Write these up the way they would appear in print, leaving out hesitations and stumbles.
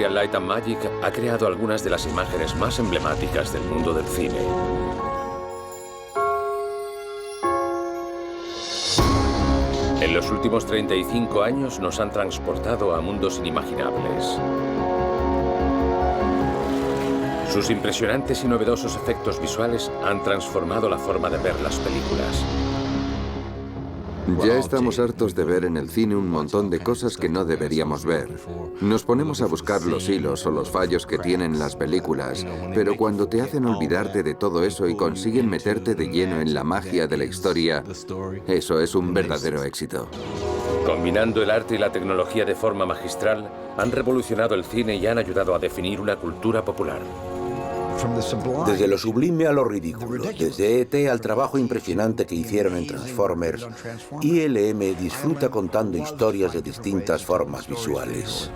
Industrial Light and Magic ha creado algunas de las imágenes más emblemáticas del mundo del cine. En los últimos 35 años nos han transportado a mundos inimaginables. Sus impresionantes y novedosos efectos visuales han transformado la forma de ver las películas. Ya estamos hartos de ver en el cine un montón de cosas que no deberíamos ver. Nos ponemos a buscar los hilos o los fallos que tienen las películas, pero cuando te hacen olvidarte de todo eso y consiguen meterte de lleno en la magia de la historia, eso es un verdadero éxito. Combinando el arte y la tecnología de forma magistral, han revolucionado el cine y han ayudado a definir una cultura popular. Desde lo sublime a lo ridículo, desde E.T. al trabajo impresionante que hicieron en Transformers, ILM disfruta contando historias de distintas formas visuales.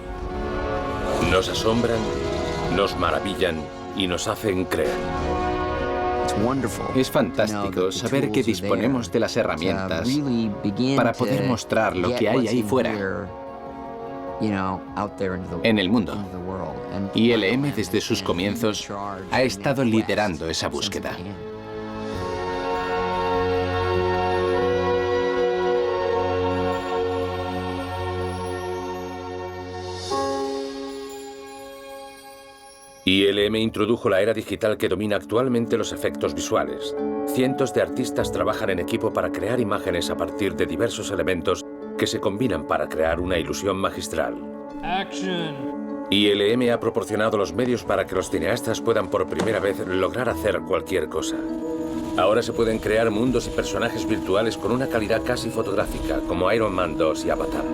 Nos asombran, nos maravillan y nos hacen creer. Es fantástico saber que disponemos de las herramientas para poder mostrar lo que hay ahí fuera, en el mundo. ILM desde sus comienzos ha estado liderando esa búsqueda. ILM introdujo la era digital que domina actualmente los efectos visuales. Cientos de artistas trabajan en equipo para crear imágenes a partir de diversos elementos que se combinan para crear una ilusión magistral. ILM ha proporcionado los medios para que los cineastas puedan por primera vez lograr hacer cualquier cosa. Ahora se pueden crear mundos y personajes virtuales con una calidad casi fotográfica, como Iron Man 2 y Avatar.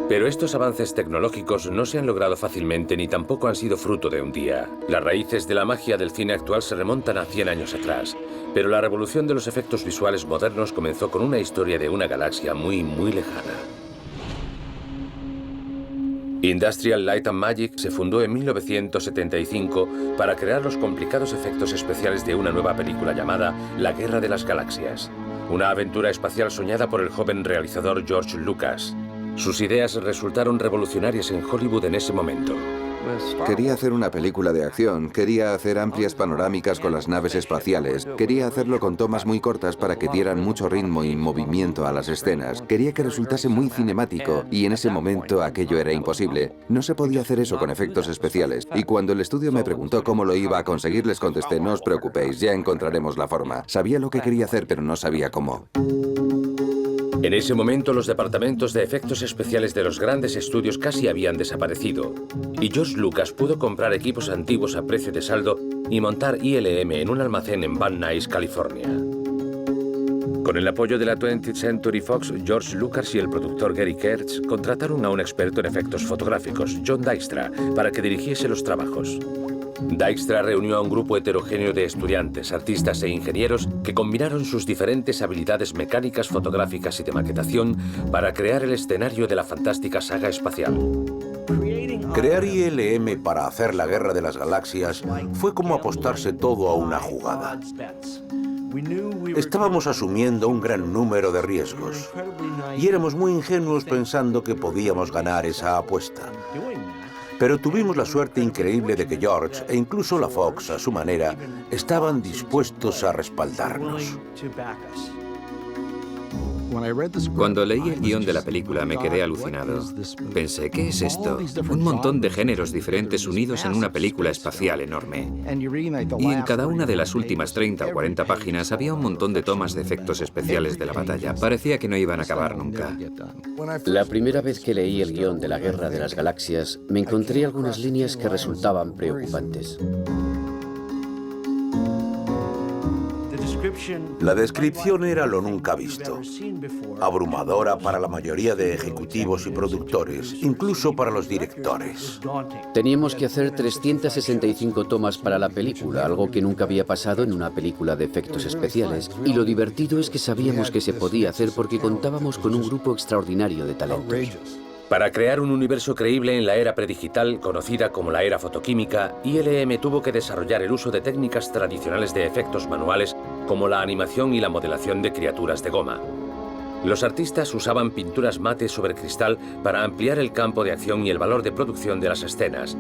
Pero estos avances tecnológicos no se han logrado fácilmente ni tampoco han sido fruto de un día. Las raíces de la magia del cine actual se remontan a 100 años atrás, pero la revolución de los efectos visuales modernos comenzó con una historia de una galaxia muy lejana. Industrial Light and Magic se fundó en 1975 para crear los complicados efectos especiales de una nueva película llamada La Guerra de las Galaxias, una aventura espacial soñada por el joven realizador George Lucas. Sus ideas resultaron revolucionarias en Hollywood en ese momento. Quería hacer una película de acción, quería hacer amplias panorámicas con las naves espaciales, quería hacerlo con tomas muy cortas para que dieran mucho ritmo y movimiento a las escenas, quería que resultase muy cinemático y en ese momento aquello era imposible. No se podía hacer eso con efectos especiales y cuando el estudio me preguntó cómo lo iba a conseguir les contesté, no os preocupéis, ya encontraremos la forma. Sabía lo que quería hacer pero no sabía cómo. En ese momento los departamentos de efectos especiales de los grandes estudios casi habían desaparecido y George Lucas pudo comprar equipos antiguos a precio de saldo y montar ILM en un almacén en Van Nuys, California. Con el apoyo de la 20th Century Fox, George Lucas y el productor Gary Kurtz contrataron a un experto en efectos fotográficos, John Dykstra, para que dirigiese los trabajos. Dykstra reunió a un grupo heterogéneo de estudiantes, artistas e ingenieros que combinaron sus diferentes habilidades mecánicas, fotográficas y de maquetación para crear el escenario de la fantástica saga espacial. Crear ILM para hacer la Guerra de las Galaxias fue como apostarse todo a una jugada. Estábamos asumiendo un gran número de riesgos y éramos muy ingenuos pensando que podíamos ganar esa apuesta. Pero tuvimos la suerte increíble de que George e incluso la Fox, a su manera, estaban dispuestos a respaldarnos. Cuando leí el guión de la película me quedé alucinado. Pensé, ¿qué es esto? Un montón de géneros diferentes unidos en una película espacial enorme. Y en cada una de las últimas 30 o 40 páginas había un montón de tomas de efectos especiales de la batalla. Parecía que no iban a acabar nunca. La primera vez que leí el guión de la Guerra de las Galaxias, me encontré algunas líneas que resultaban preocupantes. La descripción era lo nunca visto, abrumadora para la mayoría de ejecutivos y productores, incluso para los directores. Teníamos que hacer 365 tomas para la película, algo que nunca había pasado en una película de efectos especiales. Y lo divertido es que sabíamos que se podía hacer porque contábamos con un grupo extraordinario de talentos. Para crear un universo creíble en la era predigital, conocida como la era fotoquímica, ILM tuvo que desarrollar el uso de técnicas tradicionales de efectos manuales como la animación y la modelación de criaturas de goma. Los artistas usaban pinturas mate sobre cristal para ampliar el campo de acción y el valor de producción de las escenas,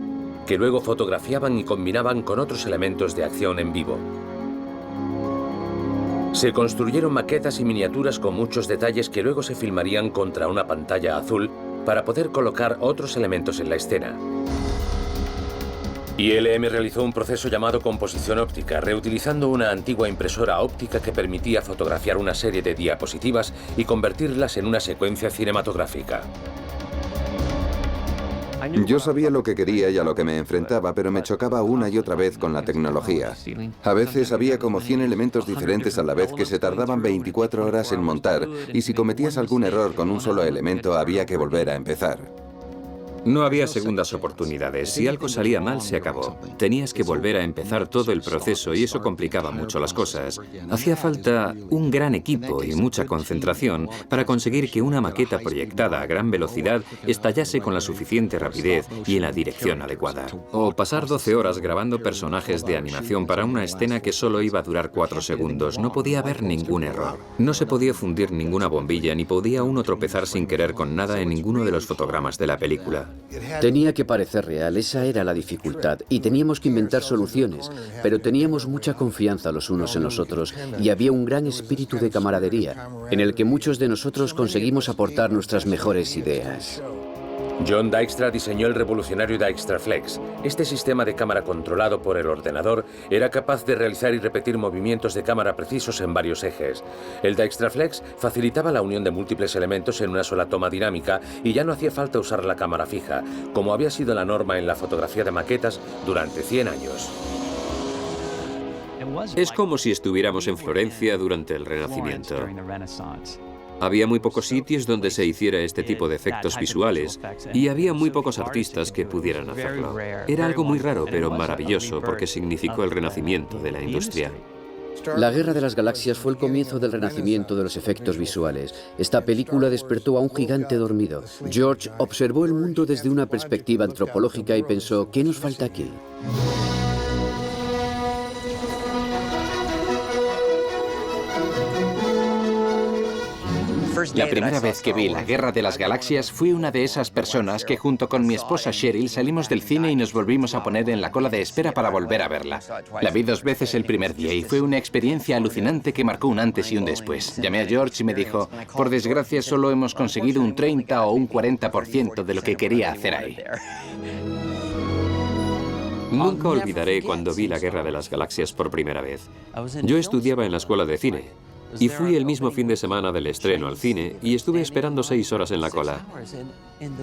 que luego fotografiaban y combinaban con otros elementos de acción en vivo. Se construyeron maquetas y miniaturas con muchos detalles que luego se filmarían contra una pantalla azul para poder colocar otros elementos en la escena. ILM realizó un proceso llamado composición óptica, reutilizando una antigua impresora óptica que permitía fotografiar una serie de diapositivas y convertirlas en una secuencia cinematográfica. Yo sabía lo que quería y a lo que me enfrentaba, pero me chocaba una y otra vez con la tecnología. A veces había como 100 elementos diferentes a la vez que se tardaban 24 horas en montar, y si cometías algún error con un solo elemento había que volver a empezar. No había segundas oportunidades. Si algo salía mal, se acabó. Tenías que volver a empezar todo el proceso y eso complicaba mucho las cosas. Hacía falta un gran equipo y mucha concentración para conseguir que una maqueta proyectada a gran velocidad estallase con la suficiente rapidez y en la dirección adecuada. O pasar 12 horas grabando personajes de animación para una escena que solo iba a durar 4 segundos. No podía haber ningún error. No se podía fundir ninguna bombilla ni podía uno tropezar sin querer con nada en ninguno de los fotogramas de la película. Tenía que parecer real, esa era la dificultad, y teníamos que inventar soluciones, pero teníamos mucha confianza los unos en los otros y había un gran espíritu de camaradería, en el que muchos de nosotros conseguimos aportar nuestras mejores ideas. John Dykstra diseñó el revolucionario Dykstraflex. Este sistema de cámara controlado por el ordenador era capaz de realizar y repetir movimientos de cámara precisos en varios ejes. El Dykstraflex facilitaba la unión de múltiples elementos en una sola toma dinámica y ya no hacía falta usar la cámara fija, como había sido la norma en la fotografía de maquetas durante 100 años. Es como si estuviéramos en Florencia durante el Renacimiento. Había muy pocos sitios donde se hiciera este tipo de efectos visuales y había muy pocos artistas que pudieran hacerlo. Era algo muy raro, pero maravilloso porque significó el renacimiento de la industria. La Guerra de las Galaxias fue el comienzo del renacimiento de los efectos visuales. Esta película despertó a un gigante dormido. George observó el mundo desde una perspectiva antropológica y pensó, ¿qué nos falta aquí? La primera vez que vi La Guerra de las Galaxias fui una de esas personas que junto con mi esposa Cheryl salimos del cine y nos volvimos a poner en la cola de espera para volver a verla. La vi 2 veces el primer día y fue una experiencia alucinante que marcó un antes y un después. Llamé a George y me dijo, por desgracia solo hemos conseguido un 30 o un 40% de lo que quería hacer ahí. Nunca olvidaré cuando vi La Guerra de las Galaxias por primera vez. Yo estudiaba en la escuela de cine y fui el mismo fin de semana del estreno al cine y estuve esperando 6 horas en la cola.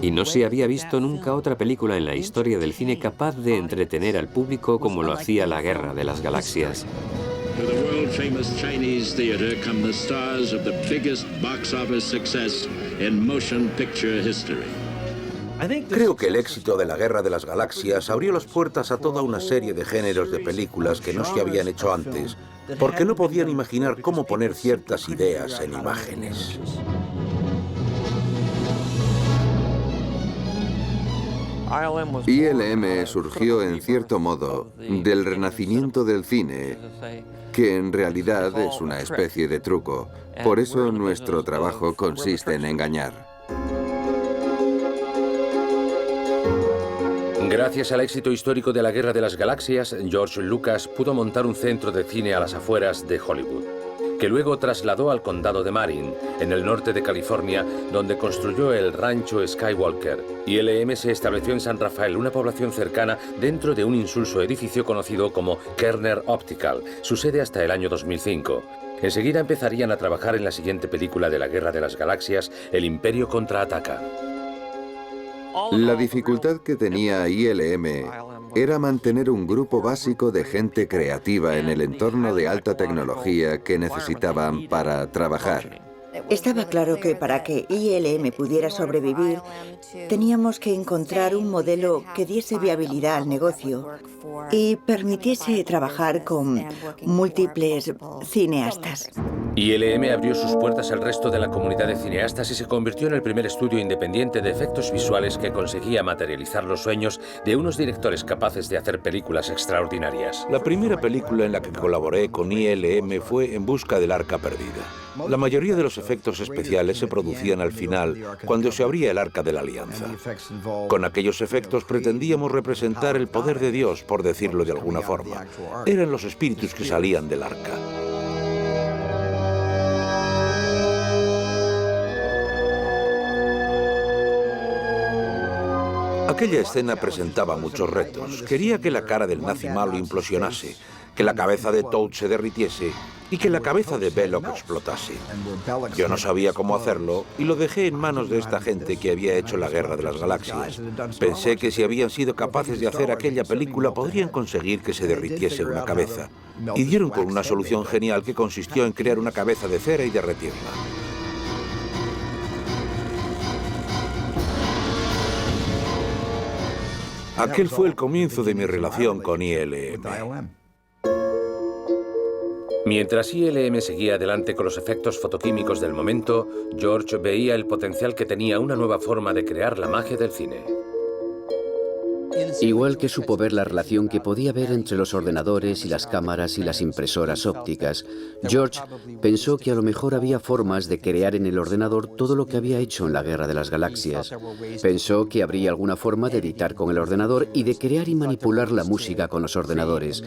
Y no se había visto nunca otra película en la historia del cine capaz de entretener al público como lo hacía La Guerra de las Galaxias. To the world-famous Chinese theater come the stars of the biggest box office success in motion picture history. Creo que el éxito de La Guerra de las Galaxias abrió las puertas a toda una serie de géneros de películas que no se habían hecho antes, porque no podían imaginar cómo poner ciertas ideas en imágenes. ILM surgió en cierto modo del renacimiento del cine, que en realidad es una especie de truco. Por eso nuestro trabajo consiste en engañar. Gracias al éxito histórico de la Guerra de las Galaxias, George Lucas pudo montar un centro de cine a las afueras de Hollywood, que luego trasladó al condado de Marin, en el norte de California, donde construyó el rancho Skywalker. ILM se estableció en San Rafael, una población cercana, dentro de un insulso edificio conocido como Kerner Optical, su sede hasta el año 2005. Enseguida empezarían a trabajar en la siguiente película de la Guerra de las Galaxias, El Imperio contraataca. La dificultad que tenía ILM era mantener un grupo básico de gente creativa en el entorno de alta tecnología que necesitaban para trabajar. Estaba claro que para que ILM pudiera sobrevivir, teníamos que encontrar un modelo que diese viabilidad al negocio y permitiese trabajar con múltiples cineastas. ILM abrió sus puertas al resto de la comunidad de cineastas y se convirtió en el primer estudio independiente de efectos visuales que conseguía materializar los sueños de unos directores capaces de hacer películas extraordinarias. La primera película en la que colaboré con ILM fue En busca del Arca Perdida. La mayoría de los efectos especiales se producían al final, cuando se abría el Arca de la Alianza. Con aquellos efectos pretendíamos representar el poder de Dios, por decirlo de alguna forma. Eran los espíritus que salían del Arca. Aquella escena presentaba muchos retos. Quería que la cara del nazi malo implosionase, que la cabeza de Toad se derritiese y que la cabeza de Belloc explotase. Yo no sabía cómo hacerlo y lo dejé en manos de esta gente que había hecho la Guerra de las Galaxias. Pensé que si habían sido capaces de hacer aquella película podrían conseguir que se derritiese una cabeza. Y dieron con una solución genial que consistió en crear una cabeza de cera y derretirla. Aquel fue el comienzo de mi relación con ILM. Mientras ILM seguía adelante con los efectos fotoquímicos del momento, George veía el potencial que tenía una nueva forma de crear la magia del cine. Igual que supo ver la relación que podía haber entre los ordenadores y las cámaras y las impresoras ópticas, George pensó que a lo mejor había formas de crear en el ordenador todo lo que había hecho en la Guerra de las Galaxias. Pensó que habría alguna forma de editar con el ordenador y de crear y manipular la música con los ordenadores.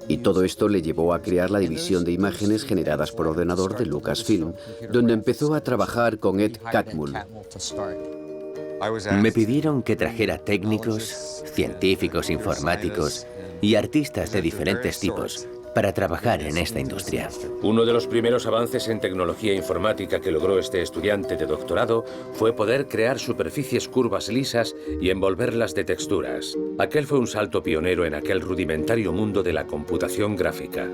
Y todo esto le llevó a crear la división de imágenes generadas por ordenador de Lucasfilm, donde empezó a trabajar con Ed Catmull. Me pidieron que trajera técnicos, científicos informáticos y artistas de diferentes tipos para trabajar en esta industria. Uno de los primeros avances en tecnología informática que logró este estudiante de doctorado fue poder crear superficies curvas lisas y envolverlas de texturas. Aquel fue un salto pionero en aquel rudimentario mundo de la computación gráfica.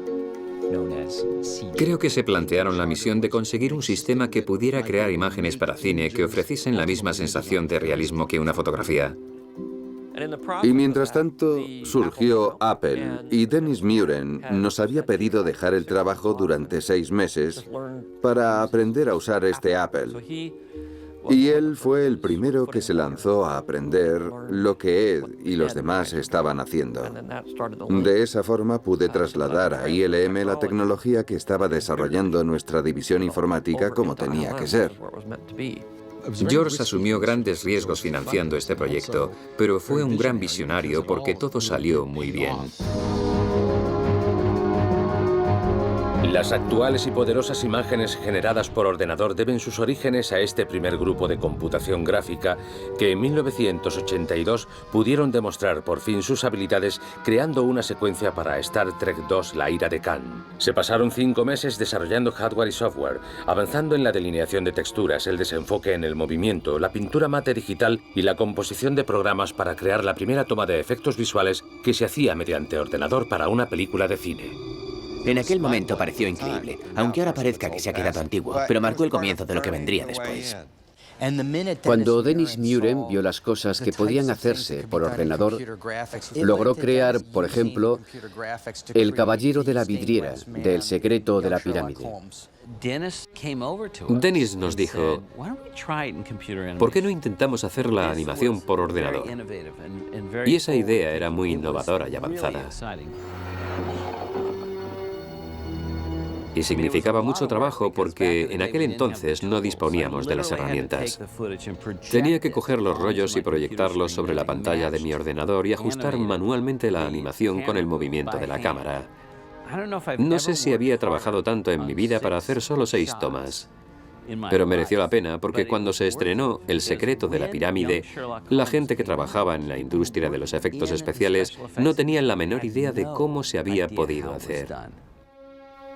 Creo que se plantearon la misión de conseguir un sistema que pudiera crear imágenes para cine que ofreciesen la misma sensación de realismo que una fotografía. Y mientras tanto, surgió Apple y Dennis Muren nos había pedido dejar el trabajo durante 6 meses para aprender a usar este Apple. Y él fue el primero que se lanzó a aprender lo que Ed y los demás estaban haciendo. De esa forma pude trasladar a ILM la tecnología que estaba desarrollando nuestra división informática como tenía que ser. George asumió grandes riesgos financiando este proyecto, pero fue un gran visionario porque todo salió muy bien. Las actuales y poderosas imágenes generadas por ordenador deben sus orígenes a este primer grupo de computación gráfica que en 1982 pudieron demostrar por fin sus habilidades creando una secuencia para Star Trek II, La ira de Khan. Se pasaron 5 meses desarrollando hardware y software, avanzando en la delineación de texturas, el desenfoque en el movimiento, la pintura mate digital y la composición de programas para crear la primera toma de efectos visuales que se hacía mediante ordenador para una película de cine. En aquel momento pareció increíble, aunque ahora parezca que se ha quedado antiguo, pero marcó el comienzo de lo que vendría después. Cuando Dennis Muren vio las cosas que podían hacerse por ordenador, logró crear, por ejemplo, El caballero de la vidriera, de El secreto de la pirámide. Dennis nos dijo, ¿por qué no intentamos hacer la animación por ordenador? Y esa idea era muy innovadora y avanzada. Y significaba mucho trabajo porque en aquel entonces no disponíamos de las herramientas. Tenía que coger los rollos y proyectarlos sobre la pantalla de mi ordenador y ajustar manualmente la animación con el movimiento de la cámara. No sé si había trabajado tanto en mi vida para hacer solo 6 tomas. Pero mereció la pena porque cuando se estrenó El secreto de la pirámide, la gente que trabajaba en la industria de los efectos especiales no tenían la menor idea de cómo se había podido hacer.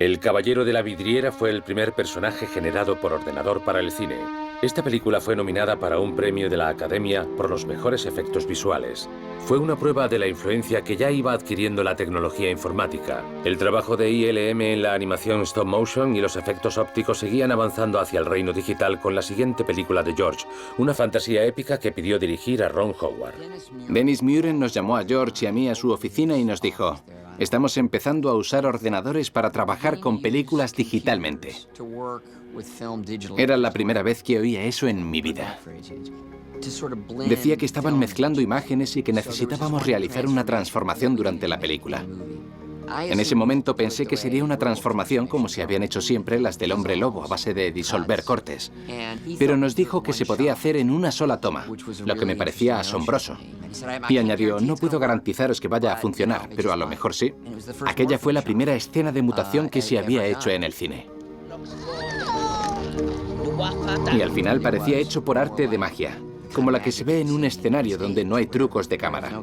El caballero de la vidriera fue el primer personaje generado por ordenador para el cine. Esta película fue nominada para un premio de la Academia por los mejores efectos visuales. Fue una prueba de la influencia que ya iba adquiriendo la tecnología informática. El trabajo de ILM en la animación stop motion y los efectos ópticos seguían avanzando hacia el reino digital con la siguiente película de George, una fantasía épica que pidió dirigir a Ron Howard. Dennis Muren nos llamó a George y a mí a su oficina y nos dijo: estamos empezando a usar ordenadores para trabajar con películas digitalmente. Era la primera vez que oía eso en mi vida. Decía que estaban mezclando imágenes y que necesitábamos realizar una transformación durante la película. En ese momento pensé que sería una transformación como se habían hecho siempre las del hombre lobo a base de disolver cortes. Pero nos dijo que se podía hacer en una sola toma, lo que me parecía asombroso. Y añadió, no puedo garantizaros que vaya a funcionar, pero a lo mejor sí. Aquella fue la primera escena de mutación que se había hecho en el cine. Y al final parecía hecho por arte de magia, como la que se ve en un escenario donde no hay trucos de cámara.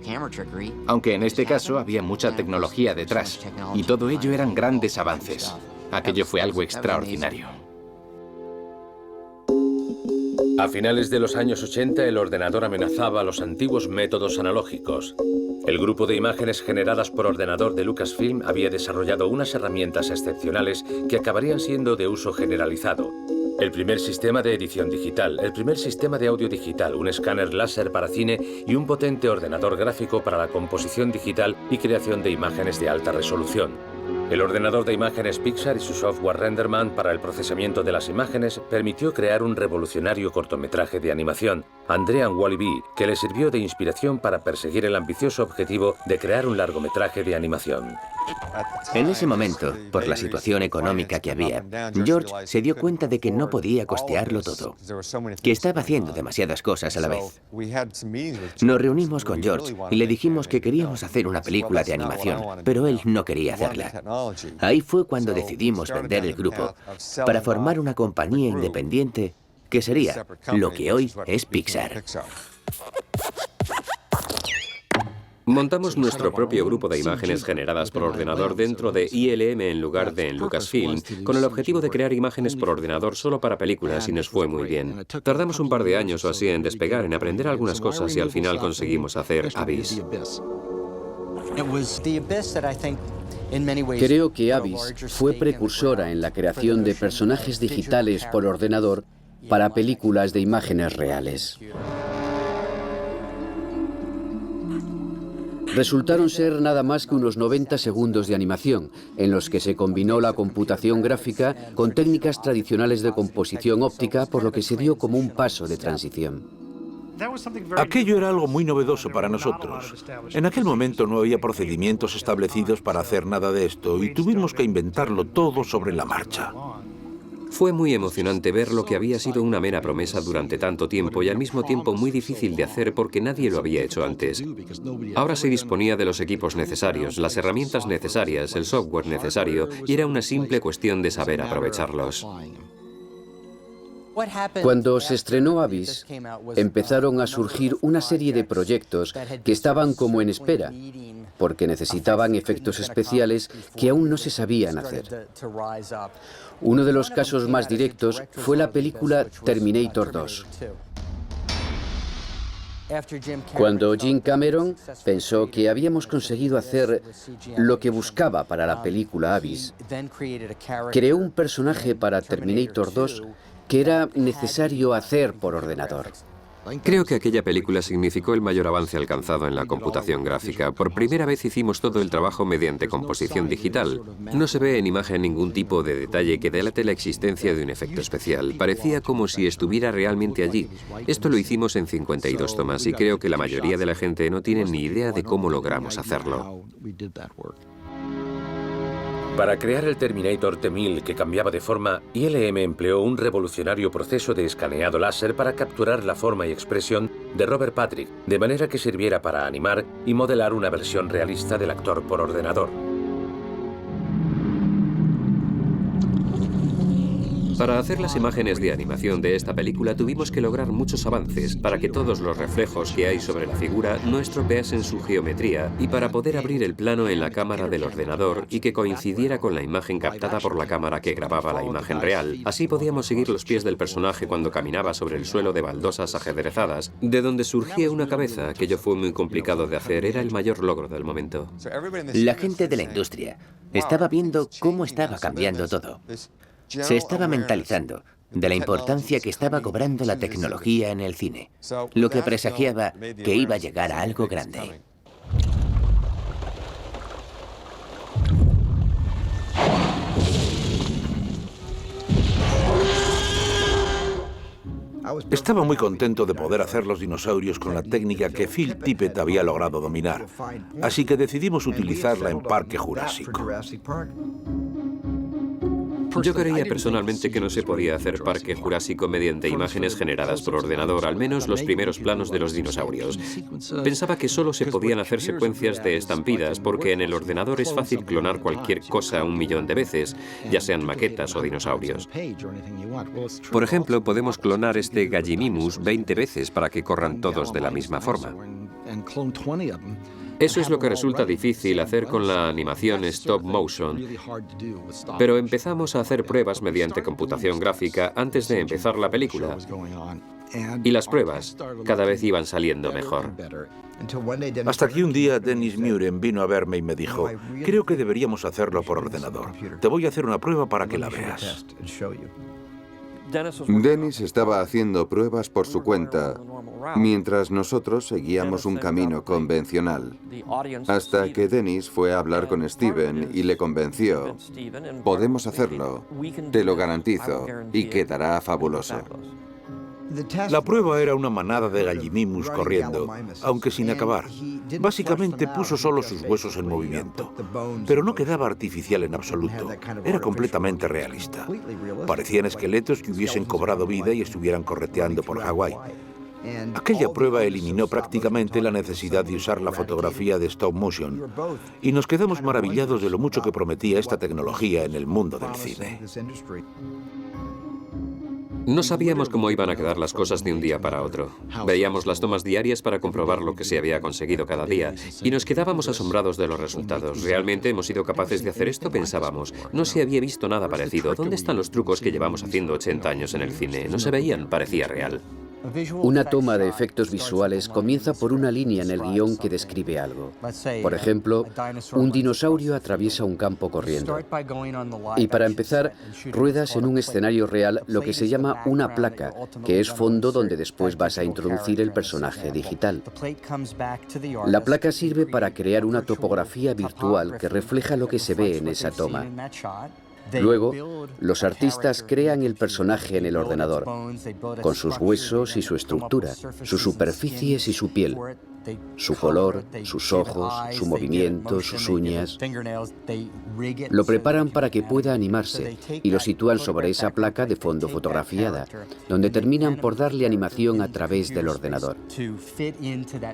Aunque en este caso había mucha tecnología detrás, y todo ello eran grandes avances. Aquello fue algo extraordinario. A finales de los años 80, el ordenador amenazaba los antiguos métodos analógicos. El grupo de imágenes generadas por ordenador de Lucasfilm había desarrollado unas herramientas excepcionales que acabarían siendo de uso generalizado. El primer sistema de edición digital, el primer sistema de audio digital, un escáner láser para cine y un potente ordenador gráfico para la composición digital y creación de imágenes de alta resolución. El ordenador de imágenes Pixar y su software RenderMan para el procesamiento de las imágenes permitió crear un revolucionario cortometraje de animación, Andrean Wall-E, que le sirvió de inspiración para perseguir el ambicioso objetivo de crear un largometraje de animación. En ese momento, por la situación económica que había, George se dio cuenta de que no podía costearlo todo, que estaba haciendo demasiadas cosas a la vez. Nos reunimos con George y le dijimos que queríamos hacer una película de animación, pero él no quería hacerla. Ahí fue cuando decidimos vender el grupo para formar una compañía independiente que sería lo que hoy es Pixar. Montamos nuestro propio grupo de imágenes generadas por ordenador dentro de ILM en lugar de en Lucasfilm, con el objetivo de crear imágenes por ordenador solo para películas y nos fue muy bien. Tardamos un par de años o así en despegar, en aprender algunas cosas y al final conseguimos hacer Abyss. Creo que Abyss fue precursora en la creación de personajes digitales por ordenador para películas de imágenes reales. Resultaron ser nada más que unos 90 segundos de animación, en los que se combinó la computación gráfica con técnicas tradicionales de composición óptica, por lo que se dio como un paso de transición. Aquello era algo muy novedoso para nosotros. En aquel momento no había procedimientos establecidos para hacer nada de esto y tuvimos que inventarlo todo sobre la marcha. Fue muy emocionante ver lo que había sido una mera promesa durante tanto tiempo y al mismo tiempo muy difícil de hacer porque nadie lo había hecho antes. Ahora se disponía de los equipos necesarios, las herramientas necesarias, el software necesario y era una simple cuestión de saber aprovecharlos. Cuando se estrenó Abyss, empezaron a surgir una serie de proyectos que estaban como en espera, porque necesitaban efectos especiales que aún no se sabían hacer. Uno de los casos más directos fue la película Terminator 2. Cuando Jim Cameron pensó que habíamos conseguido hacer lo que buscaba para la película Abyss, creó un personaje para Terminator 2 que era necesario hacer por ordenador. Creo que aquella película significó el mayor avance alcanzado en la computación gráfica. Por primera vez hicimos todo el trabajo mediante composición digital. No se ve en imagen ningún tipo de detalle que delate la existencia de un efecto especial. Parecía como si estuviera realmente allí. Esto lo hicimos en 52 tomas y creo que la mayoría de la gente no tiene ni idea de cómo logramos hacerlo. Para crear el Terminator T-1000 que cambiaba de forma, ILM empleó un revolucionario proceso de escaneado láser para capturar la forma y expresión de Robert Patrick, de manera que sirviera para animar y modelar una versión realista del actor por ordenador. Para hacer las imágenes de animación de esta película tuvimos que lograr muchos avances para que todos los reflejos que hay sobre la figura no estropeasen su geometría y para poder abrir el plano en la cámara del ordenador y que coincidiera con la imagen captada por la cámara que grababa la imagen real. Así podíamos seguir los pies del personaje cuando caminaba sobre el suelo de baldosas ajedrezadas, de donde surgía una cabeza. Aquello fue muy complicado de hacer, era el mayor logro del momento. La gente de la industria estaba viendo cómo estaba cambiando todo. Se estaba mentalizando de la importancia que estaba cobrando la tecnología en el cine, lo que presagiaba que iba a llegar a algo grande. Estaba muy contento de poder hacer los dinosaurios con la técnica que Phil Tippett había logrado dominar, así que decidimos utilizarla en Parque Jurásico. Yo creía personalmente que no se podía hacer Parque Jurásico mediante imágenes generadas por ordenador, al menos los primeros planos de los dinosaurios. Pensaba que solo se podían hacer secuencias de estampidas, porque en el ordenador es fácil clonar cualquier cosa 1.000.000 de veces, ya sean maquetas o dinosaurios. Por ejemplo, podemos clonar este Gallimimus 20 veces para que corran todos de la misma forma. Eso es lo que resulta difícil hacer con la animación stop motion. Pero empezamos a hacer pruebas mediante computación gráfica antes de empezar la película. Y las pruebas cada vez iban saliendo mejor. Hasta que un día Dennis Muren vino a verme y me dijo, creo que deberíamos hacerlo por ordenador. Te voy a hacer una prueba para que la veas. Dennis estaba haciendo pruebas por su cuenta, mientras nosotros seguíamos un camino convencional, hasta que Dennis fue a hablar con Steven y le convenció. Podemos hacerlo, te lo garantizo, y quedará fabuloso. La prueba era una manada de Gallimimus corriendo, aunque sin acabar. Básicamente puso solo sus huesos en movimiento, pero no quedaba artificial en absoluto. Era completamente realista. Parecían esqueletos que hubiesen cobrado vida y estuvieran correteando por Hawái. Aquella prueba eliminó prácticamente la necesidad de usar la fotografía de stop motion, y nos quedamos maravillados de lo mucho que prometía esta tecnología en el mundo del cine. No sabíamos cómo iban a quedar las cosas de un día para otro. Veíamos las tomas diarias para comprobar lo que se había conseguido cada día y nos quedábamos asombrados de los resultados. ¿Realmente hemos sido capaces de hacer esto? Pensábamos. No se había visto nada parecido. ¿Dónde están los trucos que llevamos haciendo 80 años en el cine? No se veían, parecía real. Una toma de efectos visuales comienza por una línea en el guión que describe algo. Por ejemplo, un dinosaurio atraviesa un campo corriendo. Y para empezar, ruedas en un escenario real lo que se llama una placa, que es fondo donde después vas a introducir el personaje digital. La placa sirve para crear una topografía virtual que refleja lo que se ve en esa toma. Luego, los artistas crean el personaje en el ordenador, con sus huesos y su estructura, sus superficies y su piel, su color, sus ojos, su movimiento, sus uñas. Lo preparan para que pueda animarse y lo sitúan sobre esa placa de fondo fotografiada, donde terminan por darle animación a través del ordenador.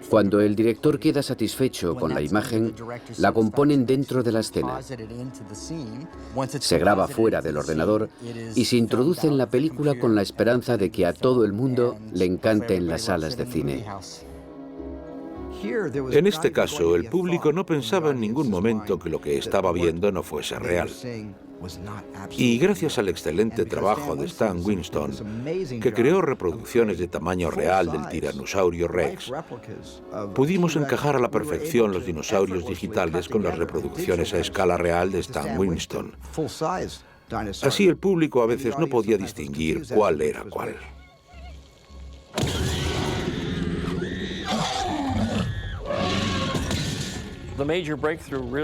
Cuando el director queda satisfecho con la imagen, la componen dentro de la escena. Se graba fuera del ordenador y se introduce en la película con la esperanza de que a todo el mundo le encante en las salas de cine. En este caso, el público no pensaba en ningún momento que lo que estaba viendo no fuese real. Y gracias al excelente trabajo de Stan Winston, que creó reproducciones de tamaño real del Tiranosaurio Rex, pudimos encajar a la perfección los dinosaurios digitales con las reproducciones a escala real de Stan Winston. Así el público a veces no podía distinguir cuál era cuál.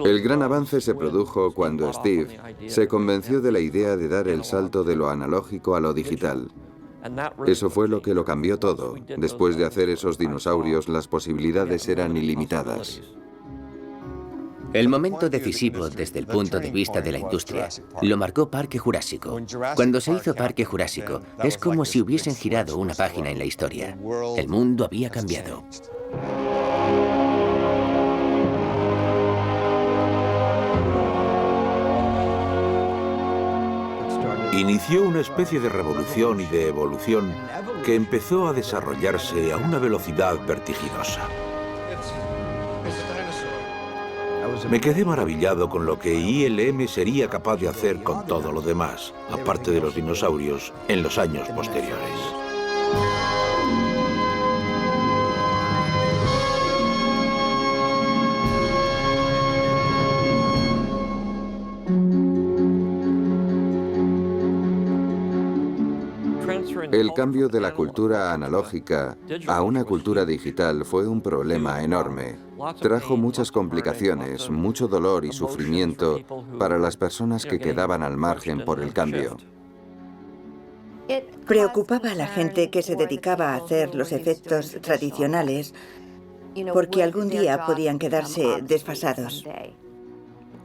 El gran avance se produjo cuando Steve se convenció de la idea de dar el salto de lo analógico a lo digital. Eso fue lo que lo cambió todo. Después de hacer esos dinosaurios, las posibilidades eran ilimitadas. El momento decisivo desde el punto de vista de la industria lo marcó Parque Jurásico. Cuando se hizo Parque Jurásico, es como si hubiesen girado una página en la historia. El mundo había cambiado. Inició una especie de revolución y de evolución que empezó a desarrollarse a una velocidad vertiginosa. Me quedé maravillado con lo que ILM sería capaz de hacer con todo lo demás, aparte de los dinosaurios, en los años posteriores. El cambio de la cultura analógica a una cultura digital fue un problema enorme. Trajo muchas complicaciones, mucho dolor y sufrimiento para las personas que quedaban al margen por el cambio. Preocupaba a la gente que se dedicaba a hacer los efectos tradicionales porque algún día podían quedarse desfasados.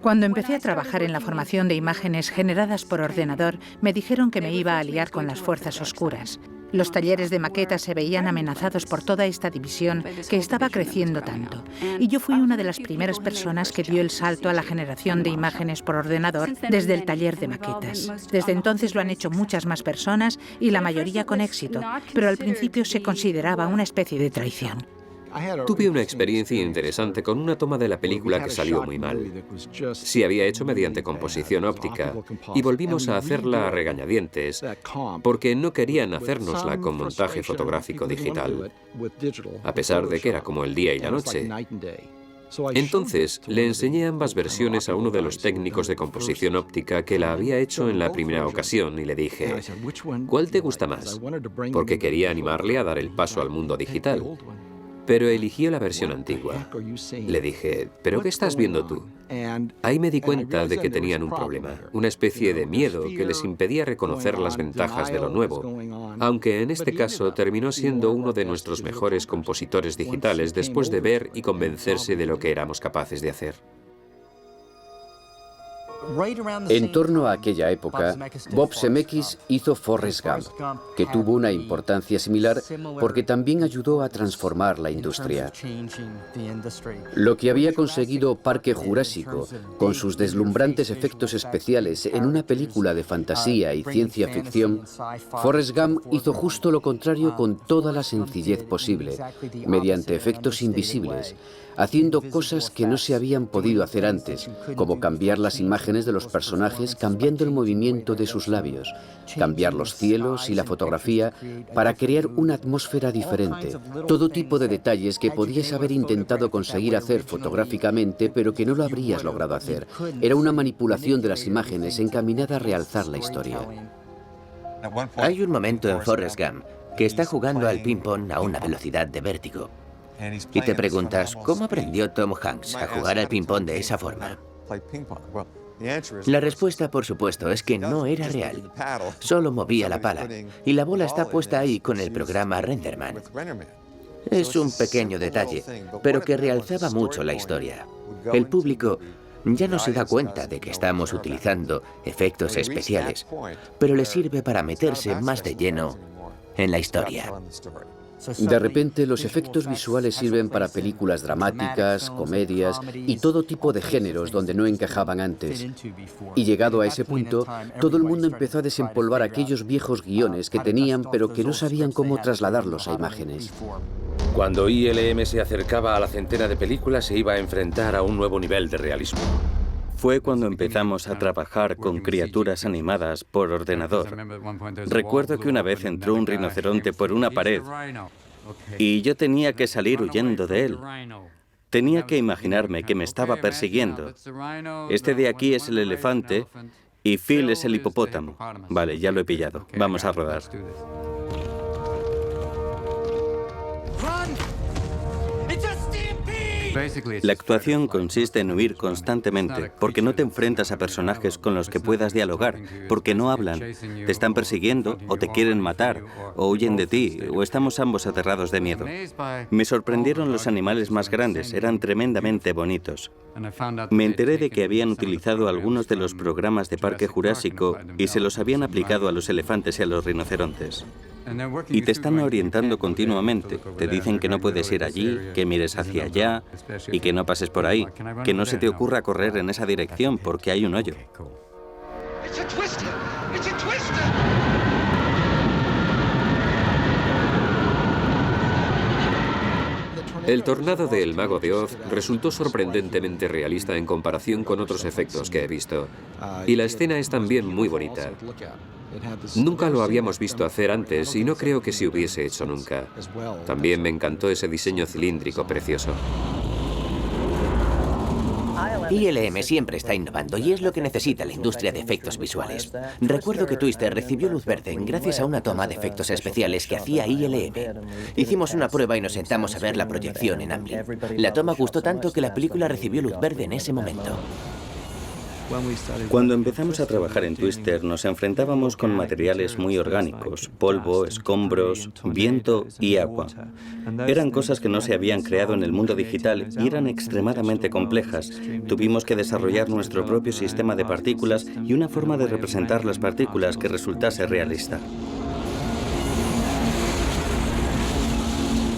Cuando empecé a trabajar en la formación de imágenes generadas por ordenador, me dijeron que me iba a liar con las fuerzas oscuras. Los talleres de maquetas se veían amenazados por toda esta división que estaba creciendo tanto. Y yo fui una de las primeras personas que dio el salto a la generación de imágenes por ordenador desde el taller de maquetas. Desde entonces lo han hecho muchas más personas y la mayoría con éxito, pero al principio se consideraba una especie de traición. Tuve una experiencia interesante con una toma de la película que salió muy mal. Se había hecho mediante composición óptica y volvimos a hacerla a regañadientes porque no querían hacérnosla con montaje fotográfico digital, a pesar de que era como el día y la noche. Entonces, le enseñé ambas versiones a uno de los técnicos de composición óptica que la había hecho en la primera ocasión y le dije, ¿cuál te gusta más? Porque quería animarle a dar el paso al mundo digital. Pero eligió la versión antigua. Le dije, ¿pero qué estás viendo tú? Ahí me di cuenta de que tenían un problema, una especie de miedo que les impedía reconocer las ventajas de lo nuevo, aunque en este caso terminó siendo uno de nuestros mejores compositores digitales después de ver y convencerse de lo que éramos capaces de hacer. En torno a aquella época, Bob Zemeckis hizo Forrest Gump, que tuvo una importancia similar porque también ayudó a transformar la industria. Lo que había conseguido Parque Jurásico, con sus deslumbrantes efectos especiales en una película de fantasía y ciencia ficción, Forrest Gump hizo justo lo contrario con toda la sencillez posible, mediante efectos invisibles, haciendo cosas que no se habían podido hacer antes, como cambiar las imágenes de los personajes cambiando el movimiento de sus labios, cambiar los cielos y la fotografía para crear una atmósfera diferente. Todo tipo de detalles que podías haber intentado conseguir hacer fotográficamente, pero que no lo habrías logrado hacer. Era una manipulación de las imágenes encaminada a realzar la historia. Hay un momento en Forrest Gump que está jugando al ping-pong a una velocidad de vértigo. Y te preguntas, ¿cómo aprendió Tom Hanks a jugar al ping-pong de esa forma? La respuesta, por supuesto, es que no era real. Solo movía la pala, y la bola está puesta ahí con el programa Renderman. Es un pequeño detalle, pero que realzaba mucho la historia. El público ya no se da cuenta de que estamos utilizando efectos especiales, pero le sirve para meterse más de lleno en la historia. De repente, los efectos visuales sirven para películas dramáticas, comedias y todo tipo de géneros donde no encajaban antes. Y llegado a ese punto, todo el mundo empezó a desempolvar aquellos viejos guiones que tenían pero que no sabían cómo trasladarlos a imágenes. Cuando ILM se acercaba a la centena de películas, se iba a enfrentar a un nuevo nivel de realismo. Fue cuando empezamos a trabajar con criaturas animadas por ordenador. Recuerdo que una vez entró un rinoceronte por una pared y yo tenía que salir huyendo de él. Tenía que imaginarme que me estaba persiguiendo. Este de aquí es el elefante y Phil es el hipopótamo. Vale, ya lo he pillado. Vamos a rodar. La actuación consiste en huir constantemente, porque no te enfrentas a personajes con los que puedas dialogar, porque no hablan, te están persiguiendo o te quieren matar, o huyen de ti, o estamos ambos aterrados de miedo. Me sorprendieron los animales más grandes, eran tremendamente bonitos. Me enteré de que habían utilizado algunos de los programas de Parque Jurásico y se los habían aplicado a los elefantes y a los rinocerontes. Y te están orientando continuamente. Te dicen que no puedes ir allí, que mires hacia allá y que no pases por ahí. Que no se te ocurra correr en esa dirección porque hay un hoyo. El tornado de El Mago de Oz resultó sorprendentemente realista en comparación con otros efectos que he visto. Y la escena es también muy bonita. Nunca lo habíamos visto hacer antes y no creo que se hubiese hecho nunca. También me encantó ese diseño cilíndrico precioso. ILM siempre está innovando y es lo que necesita la industria de efectos visuales. Recuerdo que Twister recibió luz verde gracias a una toma de efectos especiales que hacía ILM. Hicimos una prueba y nos sentamos a ver la proyección en Amblin. La toma gustó tanto que la película recibió luz verde en ese momento. Cuando empezamos a trabajar en Twister, nos enfrentábamos con materiales muy orgánicos: polvo, escombros, viento y agua. Eran cosas que no se habían creado en el mundo digital y eran extremadamente complejas. Tuvimos que desarrollar nuestro propio sistema de partículas y una forma de representar las partículas que resultase realista.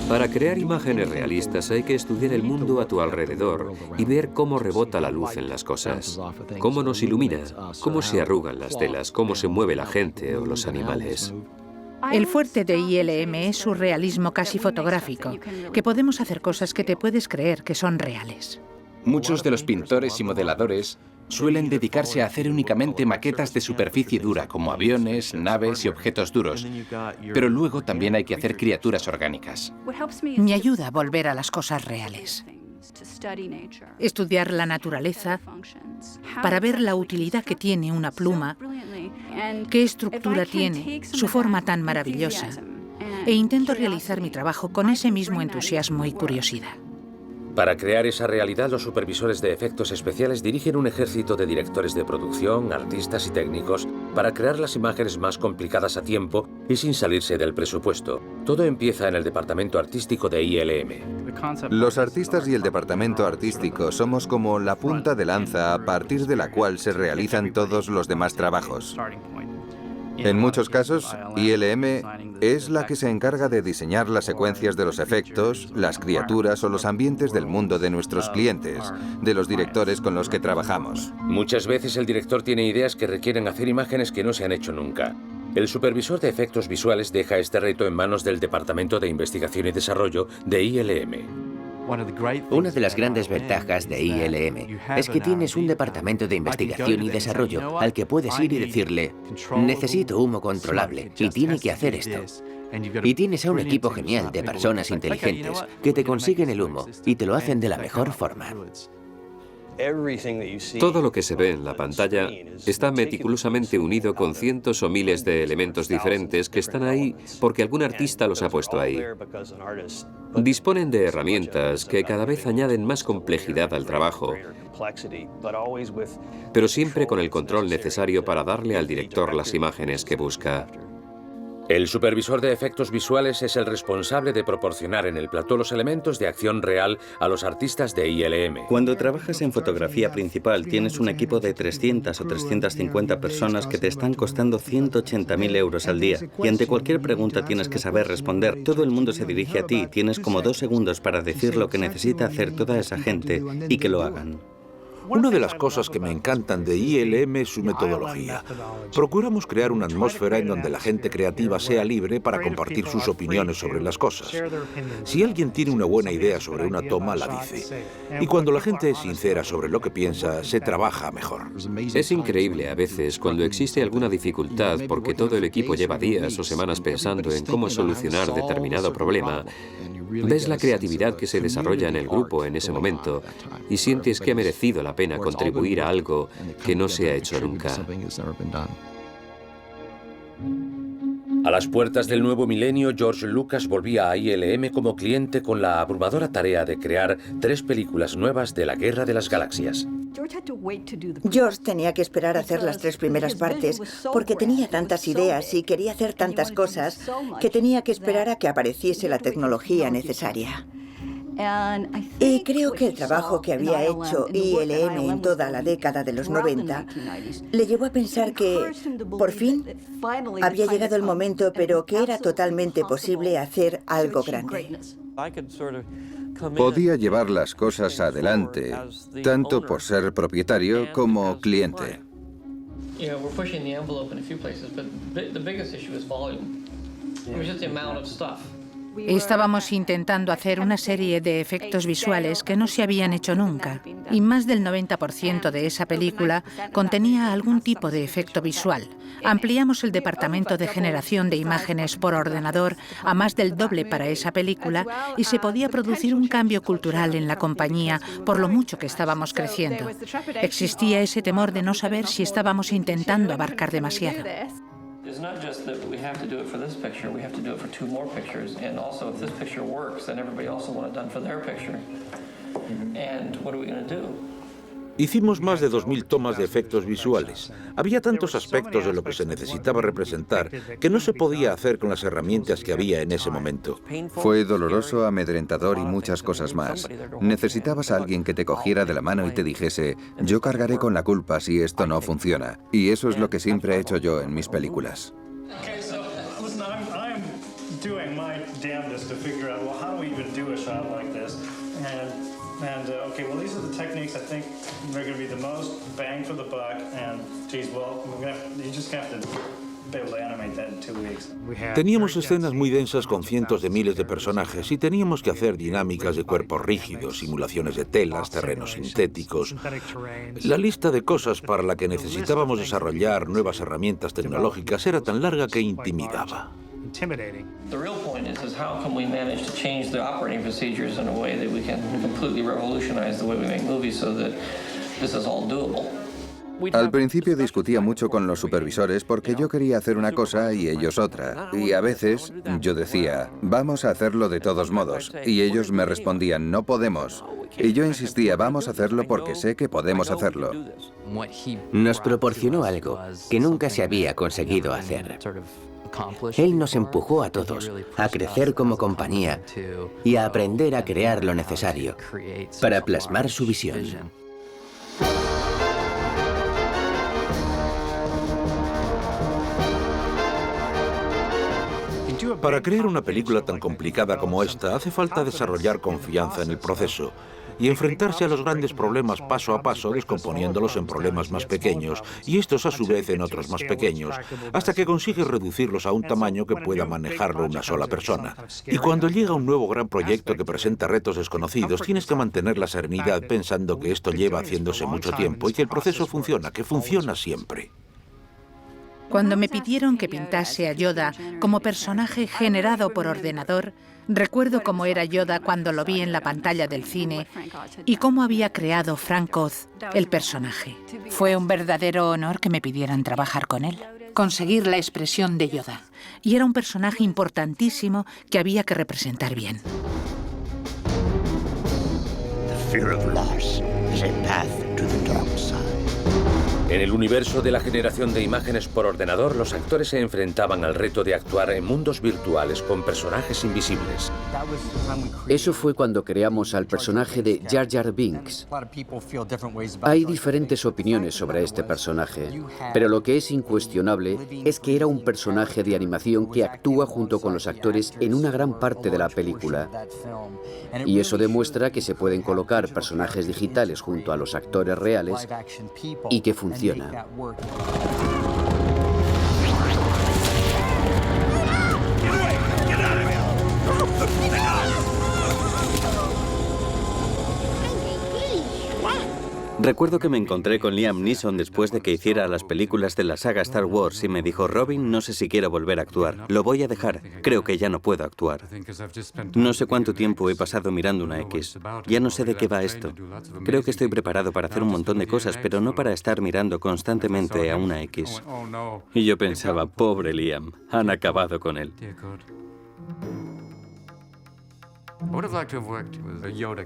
Para crear imágenes realistas hay que estudiar el mundo a tu alrededor y ver cómo rebota la luz en las cosas, cómo nos ilumina, cómo se arrugan las telas, cómo se mueve la gente o los animales. El fuerte de ILM es su realismo casi fotográfico, que podemos hacer cosas que te puedes creer que son reales. Muchos de los pintores y modeladores suelen dedicarse a hacer únicamente maquetas de superficie dura, como aviones, naves y objetos duros. Pero luego también hay que hacer criaturas orgánicas. Me ayuda a volver a las cosas reales. Estudiar la naturaleza para ver la utilidad que tiene una pluma, qué estructura tiene, su forma tan maravillosa. E intento realizar mi trabajo con ese mismo entusiasmo y curiosidad. Para crear esa realidad, los supervisores de efectos especiales dirigen un ejército de directores de producción, artistas y técnicos para crear las imágenes más complicadas a tiempo y sin salirse del presupuesto. Todo empieza en el departamento artístico de ILM. Los artistas y el departamento artístico somos como la punta de lanza a partir de la cual se realizan todos los demás trabajos. En muchos casos, ILM es la que se encarga de diseñar las secuencias de los efectos, las criaturas o los ambientes del mundo de nuestros clientes, de los directores con los que trabajamos. Muchas veces el director tiene ideas que requieren hacer imágenes que no se han hecho nunca. El supervisor de efectos visuales deja este reto en manos del Departamento de Investigación y Desarrollo de ILM. Una de las grandes ventajas de ILM es que tienes un departamento de investigación y desarrollo al que puedes ir y decirle: necesito humo controlable y tiene que hacer esto. Y tienes a un equipo genial de personas inteligentes que te consiguen el humo y te lo hacen de la mejor forma. Todo lo que se ve en la pantalla está meticulosamente unido con cientos o miles de elementos diferentes que están ahí porque algún artista los ha puesto ahí. Disponen de herramientas que cada vez añaden más complejidad al trabajo, pero siempre con el control necesario para darle al director las imágenes que busca. El supervisor de efectos visuales es el responsable de proporcionar en el plató los elementos de acción real a los artistas de ILM. Cuando trabajas en fotografía principal, tienes un equipo de 300 o 350 personas que te están costando 180.000 euros al día. Y ante cualquier pregunta tienes que saber responder. Todo el mundo se dirige a ti. Tienes como 2 segundos para decir lo que necesita hacer toda esa gente y que lo hagan. Una de las cosas que me encantan de ILM es su metodología. Procuramos crear una atmósfera en donde la gente creativa sea libre para compartir sus opiniones sobre las cosas. Si alguien tiene una buena idea sobre una toma, la dice. Y cuando la gente es sincera sobre lo que piensa, se trabaja mejor. Es increíble a veces cuando existe alguna dificultad porque todo el equipo lleva días o semanas pensando en cómo solucionar determinado problema. Ves la creatividad que se desarrolla en el grupo en ese momento y sientes que ha merecido la pena contribuir a algo que no se ha hecho nunca. A las puertas del nuevo milenio, George Lucas volvía a ILM como cliente con la abrumadora tarea de crear 3 películas nuevas de la Guerra de las Galaxias. George tenía que esperar a hacer las 3 primeras partes porque tenía tantas ideas y quería hacer tantas cosas que tenía que esperar a que apareciese la tecnología necesaria. Y creo que el trabajo que había hecho ILM en toda la década de los 90 le llevó a pensar que, por fin, había llegado el momento, pero que era totalmente posible hacer algo grande. Podía llevar las cosas adelante, tanto por ser propietario como cliente. Estábamos intentando hacer una serie de efectos visuales que no se habían hecho nunca, y más del 90% de esa película contenía algún tipo de efecto visual. Ampliamos el departamento de generación de imágenes por ordenador a más del doble para esa película y se podía producir un cambio cultural en la compañía por lo mucho que estábamos creciendo. Existía ese temor de no saber si estábamos intentando abarcar demasiado. It's not just that we have to do it for this picture, we have to do it for 2 more pictures, and also if this picture works, then everybody also want it done for their picture. And what are we going to do? Hicimos más de 2000 tomas de efectos visuales. Había tantos aspectos de lo que se necesitaba representar que no se podía hacer con las herramientas que había en ese momento. Fue doloroso, amedrentador y muchas cosas más. Necesitabas a alguien que te cogiera de la mano y te dijese, yo cargaré con la culpa si esto no funciona. Y eso es lo que siempre he hecho yo en mis películas. Okay, well, these are the techniques I think they're going to be the most bang for the buck. And, geez, well, you just have to be able to animate that in 2 weeks. Teníamos escenas muy densas con cientos de miles de personajes y teníamos que hacer dinámicas de cuerpos rígidos, simulaciones de telas, terrenos sintéticos. La lista de cosas para la que necesitábamos desarrollar nuevas herramientas tecnológicas era tan larga que intimidaba. The real point is how can we manage to change the operating procedures in a way that we can completely revolutionize the way we make movies so that this is all doable. Al principio discutía mucho con los supervisores porque yo quería hacer una cosa y ellos otra. Y a veces yo decía, vamos a hacerlo de todos modos. Y ellos me respondían, no podemos. Y yo insistía, vamos a hacerlo porque sé que podemos hacerlo. Nos proporcionó algo que nunca se había conseguido hacer. Él nos empujó a todos a crecer como compañía y a aprender a crear lo necesario para plasmar su visión. Para crear una película tan complicada como esta, hace falta desarrollar confianza en el proceso y enfrentarse a los grandes problemas paso a paso, descomponiéndolos en problemas más pequeños y estos a su vez en otros más pequeños, hasta que consigues reducirlos a un tamaño que pueda manejarlo una sola persona. Y cuando llega un nuevo gran proyecto que presenta retos desconocidos, tienes que mantener la serenidad pensando que esto lleva haciéndose mucho tiempo y que el proceso funciona, que funciona siempre. Cuando me pidieron que pintase a Yoda como personaje generado por ordenador, recuerdo cómo era Yoda cuando lo vi en la pantalla del cine y cómo había creado Frank Oz el personaje. Fue un verdadero honor que me pidieran trabajar con él, conseguir la expresión de Yoda. Y era un personaje importantísimo que había que representar bien. The fear of loss is a path to the dark side. En el universo de la generación de imágenes por ordenador, los actores se enfrentaban al reto de actuar en mundos virtuales con personajes invisibles. Eso fue cuando creamos al personaje de Jar Jar Binks. Hay diferentes opiniones sobre este personaje, pero lo que es incuestionable es que era un personaje de animación que actúa junto con los actores en una gran parte de la película. Y eso demuestra que se pueden colocar personajes digitales junto a los actores reales y que funciona. Recuerdo que me encontré con Liam Neeson después de que hiciera las películas de la saga Star Wars y me dijo, Robin, no sé si quiero volver a actuar, lo voy a dejar, creo que ya no puedo actuar. No sé cuánto tiempo he pasado mirando una X, ya no sé de qué va esto. Creo que estoy preparado para hacer un montón de cosas, pero no para estar mirando constantemente a una X. Y yo pensaba, pobre Liam, han acabado con él.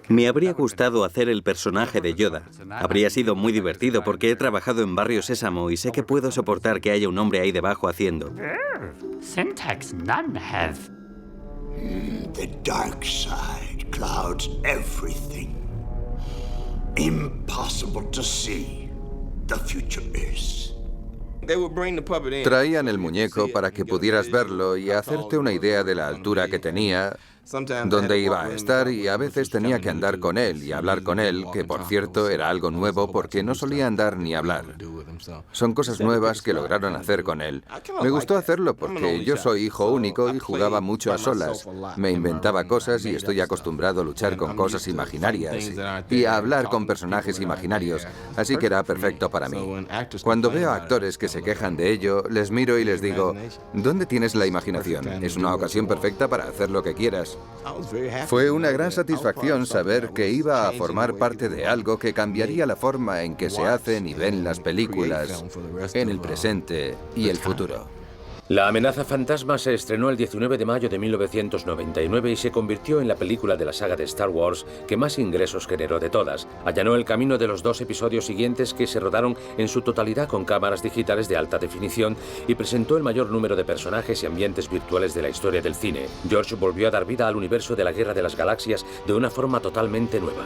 Me habría gustado hacer el personaje de Yoda. Habría sido muy divertido porque he trabajado en Barrio Sésamo y sé que puedo soportar que haya un hombre ahí debajo haciendo. Syntax none have. The dark side clouds everything. Impossible to see. The future is. Traían el muñeco para que pudieras verlo y hacerte una idea de la altura que tenía, dónde iba a estar, y a veces tenía que andar con él y hablar con él, que por cierto era algo nuevo porque no solía andar ni hablar. Son cosas nuevas que lograron hacer con él. Me gustó hacerlo porque yo soy hijo único y jugaba mucho a solas. Me inventaba cosas y estoy acostumbrado a luchar con cosas imaginarias y a hablar con personajes imaginarios, así que era perfecto para mí. Cuando veo a actores que se quejan de ello, les miro y les digo, ¿dónde tienes la imaginación? Es una ocasión perfecta para hacer lo que quieras. Fue una gran satisfacción saber que iba a formar parte de algo que cambiaría la forma en que se hacen y ven las películas en el presente y el futuro. La amenaza fantasma se estrenó el 19 de mayo de 1999 y se convirtió en la película de la saga de Star Wars que más ingresos generó de todas. Allanó el camino de los 2 episodios siguientes que se rodaron en su totalidad con cámaras digitales de alta definición y presentó el mayor número de personajes y ambientes virtuales de la historia del cine. George volvió a dar vida al universo de la Guerra de las Galaxias de una forma totalmente nueva.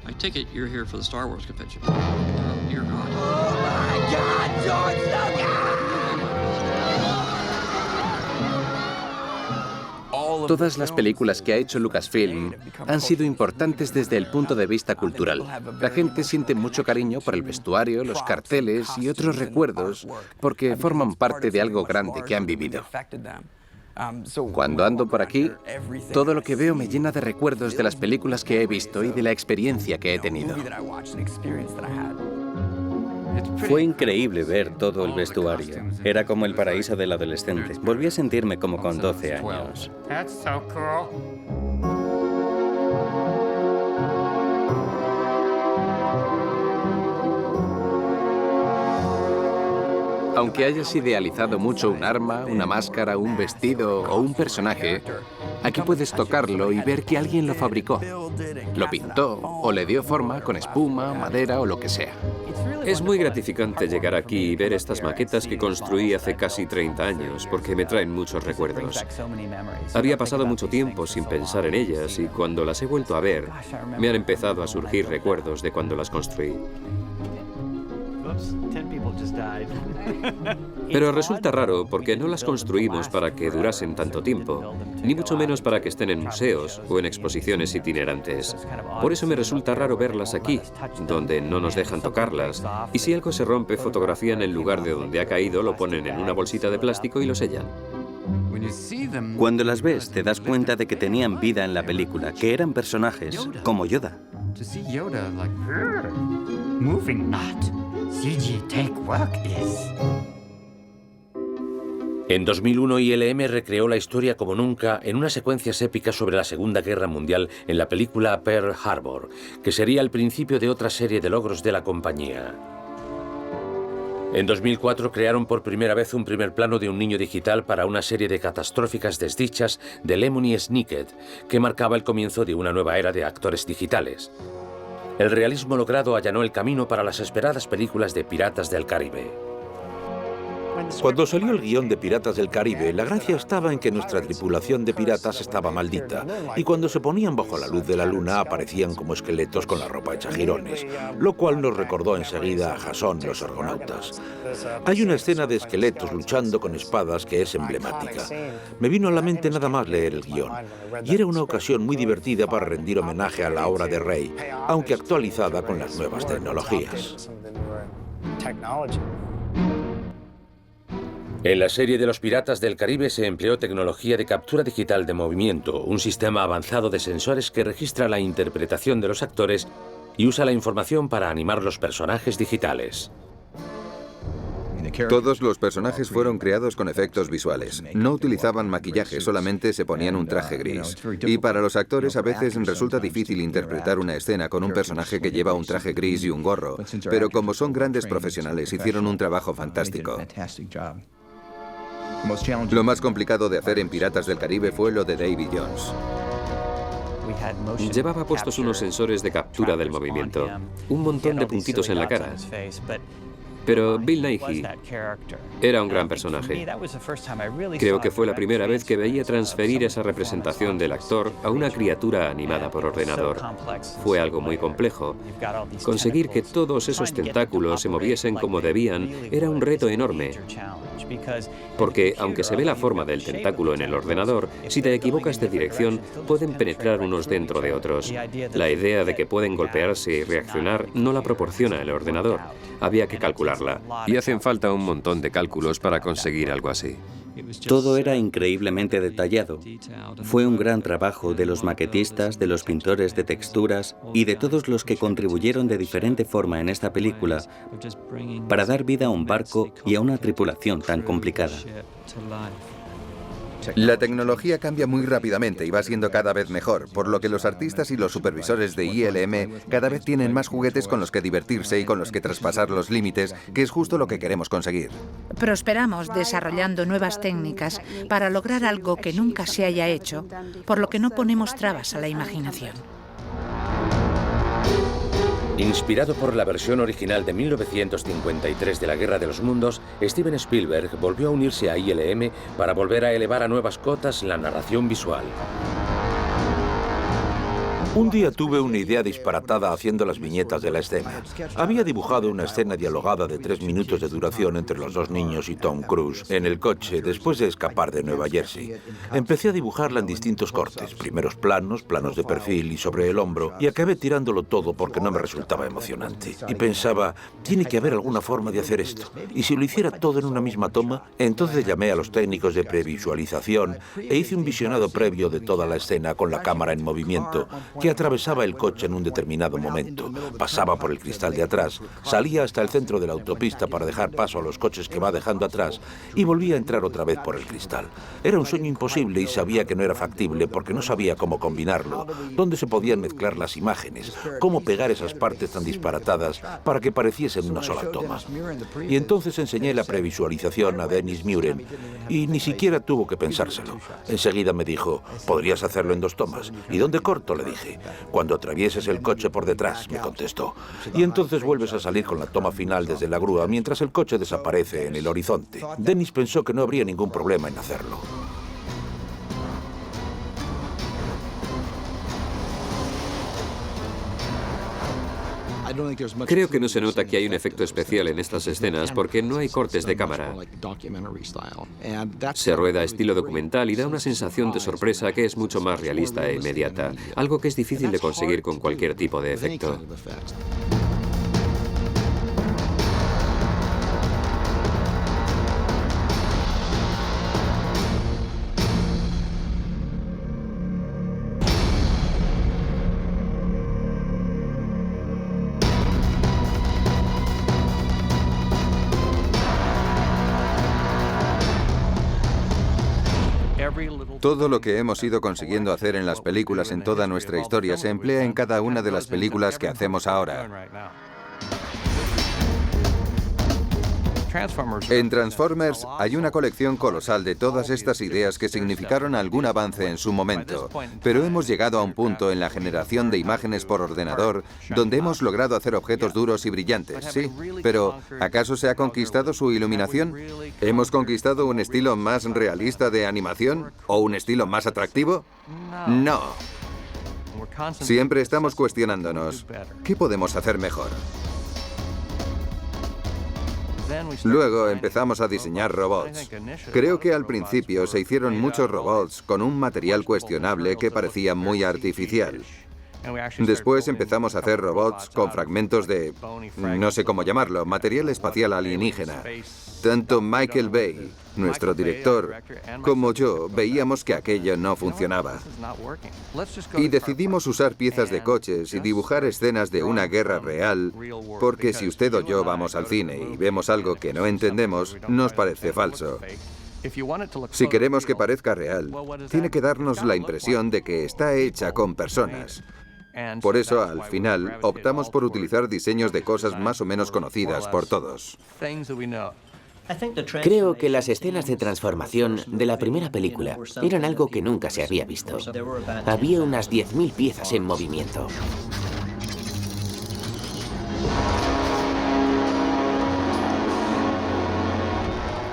I take it you're here for the Star Wars convention. Oh, dear God. Oh my God, George Lucas! Todas las películas que ha hecho Lucasfilm han sido importantes desde el punto de vista cultural. La gente siente mucho cariño por el vestuario, los carteles y otros recuerdos porque forman parte de algo grande que han vivido. Cuando ando por aquí, todo lo que veo me llena de recuerdos de las películas que he visto y de la experiencia que he tenido. Fue increíble ver todo el vestuario. Era como el paraíso del adolescente. Volví a sentirme como con 12 años. That's so cool. Aunque hayas idealizado mucho un arma, una máscara, un vestido o un personaje, aquí puedes tocarlo y ver que alguien lo fabricó. Lo pintó o le dio forma con espuma, madera o lo que sea. Es muy gratificante llegar aquí y ver estas maquetas que construí hace casi 30 años, porque me traen muchos recuerdos. Había pasado mucho tiempo sin pensar en ellas y cuando las he vuelto a ver, me han empezado a surgir recuerdos de cuando las construí. Pero resulta raro porque no las construimos para que durasen tanto tiempo, ni mucho menos para que estén en museos o en exposiciones itinerantes. Por eso me resulta raro verlas aquí, donde no nos dejan tocarlas, y si algo se rompe, fotografían el lugar de donde ha caído, lo ponen en una bolsita de plástico y lo sellan. Cuando las ves, te das cuenta de que tenían vida en la película, que eran personajes, como Yoda. Moving not. CG take work is. En 2001, ILM recreó la historia como nunca en unas secuencias épicas sobre la Segunda Guerra Mundial en la película Pearl Harbor, que sería el principio de otra serie de logros de la compañía. En 2004 crearon por primera vez un primer plano de un niño digital para una serie de catastróficas desdichas de Lemony Snicket, que marcaba el comienzo de una nueva era de actores digitales. El realismo logrado allanó el camino para las esperadas películas de Piratas del Caribe. Cuando salió el guión de Piratas del Caribe, la gracia estaba en que nuestra tripulación de piratas estaba maldita, y cuando se ponían bajo la luz de la luna aparecían como esqueletos con la ropa hecha jirones, lo cual nos recordó enseguida a Jasón los argonautas. Hay una escena de esqueletos luchando con espadas que es emblemática. Me vino a la mente nada más leer el guión, y era una ocasión muy divertida para rendir homenaje a la obra de Rey, aunque actualizada con las nuevas tecnologías. En la serie de los Piratas del Caribe se empleó tecnología de captura digital de movimiento, un sistema avanzado de sensores que registra la interpretación de los actores y usa la información para animar los personajes digitales. Todos los personajes fueron creados con efectos visuales. No utilizaban maquillaje, solamente se ponían un traje gris. Y para los actores a veces resulta difícil interpretar una escena con un personaje que lleva un traje gris y un gorro. Pero como son grandes profesionales, hicieron un trabajo fantástico. Lo más complicado de hacer en Piratas del Caribe fue lo de Davy Jones. Llevaba puestos unos sensores de captura del movimiento, un montón de puntitos en la cara. Pero Bill Nighy era un gran personaje. Creo que fue la primera vez que veía transferir esa representación del actor a una criatura animada por ordenador. Fue algo muy complejo. Conseguir que todos esos tentáculos se moviesen como debían era un reto enorme. Porque, aunque se ve la forma del tentáculo en el ordenador, si te equivocas de dirección, pueden penetrar unos dentro de otros. La idea de que pueden golpearse y reaccionar no la proporciona el ordenador. Había que calcularla. Y hacen falta un montón de cálculos para conseguir algo así. Todo era increíblemente detallado. Fue un gran trabajo de los maquetistas, de los pintores de texturas y de todos los que contribuyeron de diferente forma en esta película para dar vida a un barco y a una tripulación tan complicada. La tecnología cambia muy rápidamente y va siendo cada vez mejor, por lo que los artistas y los supervisores de ILM cada vez tienen más juguetes con los que divertirse y con los que traspasar los límites, que es justo lo que queremos conseguir. Prosperamos desarrollando nuevas técnicas para lograr algo que nunca se haya hecho, por lo que no ponemos trabas a la imaginación. Inspirado por la versión original de 1953 de La Guerra de los Mundos, Steven Spielberg volvió a unirse a ILM para volver a elevar a nuevas cotas la narración visual. Un día tuve una idea disparatada haciendo las viñetas de la escena. Había dibujado una escena dialogada de 3 minutos de duración entre los 2 niños y Tom Cruise en el coche después de escapar de Nueva Jersey. Empecé a dibujarla en distintos cortes, primeros planos, planos de perfil y sobre el hombro, y acabé tirándolo todo porque no me resultaba emocionante. Y pensaba, tiene que haber alguna forma de hacer esto. Y si lo hiciera todo en una misma toma, entonces llamé a los técnicos de previsualización e hice un visionado previo de toda la escena con la cámara en movimiento, que atravesaba el coche en un determinado momento, pasaba por el cristal de atrás, salía hasta el centro de la autopista para dejar paso a los coches que va dejando atrás y volvía a entrar otra vez por el cristal. Era un sueño imposible y sabía que no era factible porque no sabía cómo combinarlo, dónde se podían mezclar las imágenes, cómo pegar esas partes tan disparatadas para que pareciesen una sola toma. Y entonces enseñé la previsualización a Dennis Muren y ni siquiera tuvo que pensárselo. Enseguida me dijo, ¿podrías hacerlo en 2 tomas? ¿Y dónde corto?, le dije. Cuando atravieses el coche por detrás, me contestó. Y entonces vuelves a salir con la toma final desde la grúa mientras el coche desaparece en el horizonte. Dennis pensó que no habría ningún problema en hacerlo. Creo que no se nota que hay un efecto especial en estas escenas porque no hay cortes de cámara. Se rueda estilo documental y da una sensación de sorpresa que es mucho más realista e inmediata, algo que es difícil de conseguir con cualquier tipo de efecto. Todo lo que hemos ido consiguiendo hacer en las películas en toda nuestra historia se emplea en cada una de las películas que hacemos ahora. En Transformers hay una colección colosal de todas estas ideas que significaron algún avance en su momento, pero hemos llegado a un punto en la generación de imágenes por ordenador donde hemos logrado hacer objetos duros y brillantes, sí, pero ¿acaso se ha conquistado su iluminación? ¿Hemos conquistado un estilo más realista de animación? ¿O un estilo más atractivo? No. Siempre estamos cuestionándonos, ¿qué podemos hacer mejor? Luego empezamos a diseñar robots. Creo que al principio se hicieron muchos robots con un material cuestionable que parecía muy artificial. Después empezamos a hacer robots con fragmentos de, no sé cómo llamarlo, material espacial alienígena. Tanto Michael Bay, nuestro director, como yo veíamos que aquello no funcionaba. Y decidimos usar piezas de coches y dibujar escenas de una guerra real, porque si usted o yo vamos al cine y vemos algo que no entendemos, nos parece falso. Si queremos que parezca real, tiene que darnos la impresión de que está hecha con personas. Por eso, al final, optamos por utilizar diseños de cosas más o menos conocidas por todos. Creo que las escenas de transformación de la primera película eran algo que nunca se había visto. Había unas 10.000 piezas en movimiento.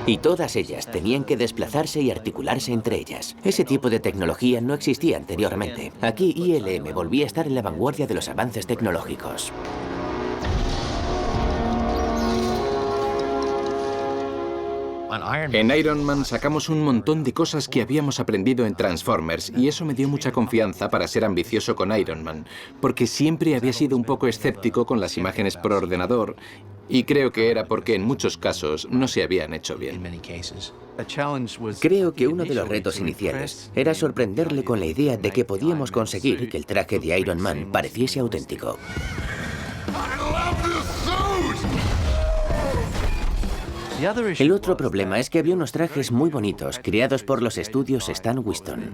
Y todas ellas tenían que desplazarse y articularse entre ellas. Ese tipo de tecnología no existía anteriormente. Aquí ILM volvía a estar en la vanguardia de los avances tecnológicos. En Iron Man sacamos un montón de cosas que habíamos aprendido en Transformers y eso me dio mucha confianza para ser ambicioso con Iron Man, porque siempre había sido un poco escéptico con las imágenes por ordenador y creo que era porque en muchos casos no se habían hecho bien. Creo que uno de los retos iniciales era sorprenderle con la idea de que podíamos conseguir que el traje de Iron Man pareciese auténtico. El otro problema es que había unos trajes muy bonitos, creados por los estudios Stan Winston.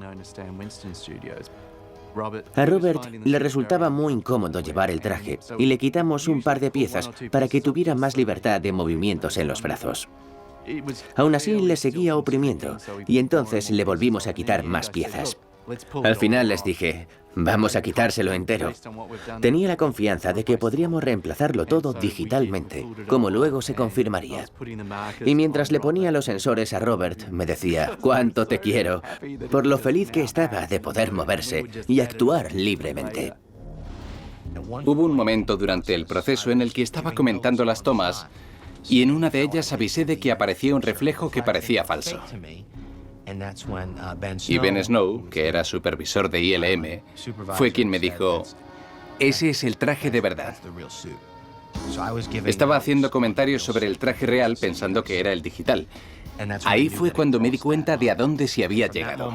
A Robert le resultaba muy incómodo llevar el traje y le quitamos un par de piezas para que tuviera más libertad de movimientos en los brazos. Aún así le seguía oprimiendo y entonces le volvimos a quitar más piezas. Al final les dije, vamos a quitárselo entero. Tenía la confianza de que podríamos reemplazarlo todo digitalmente, como luego se confirmaría. Y mientras le ponía los sensores a Robert, me decía, cuánto te quiero, por lo feliz que estaba de poder moverse y actuar libremente. Hubo un momento durante el proceso en el que estaba comentando las tomas y en una de ellas avisé de que aparecía un reflejo que parecía falso. Y Ben Snow, que era supervisor de ILM, fue quien me dijo, ese es el traje de verdad. Estaba haciendo comentarios sobre el traje real pensando que era el digital. Ahí fue cuando me di cuenta de a dónde se había llegado.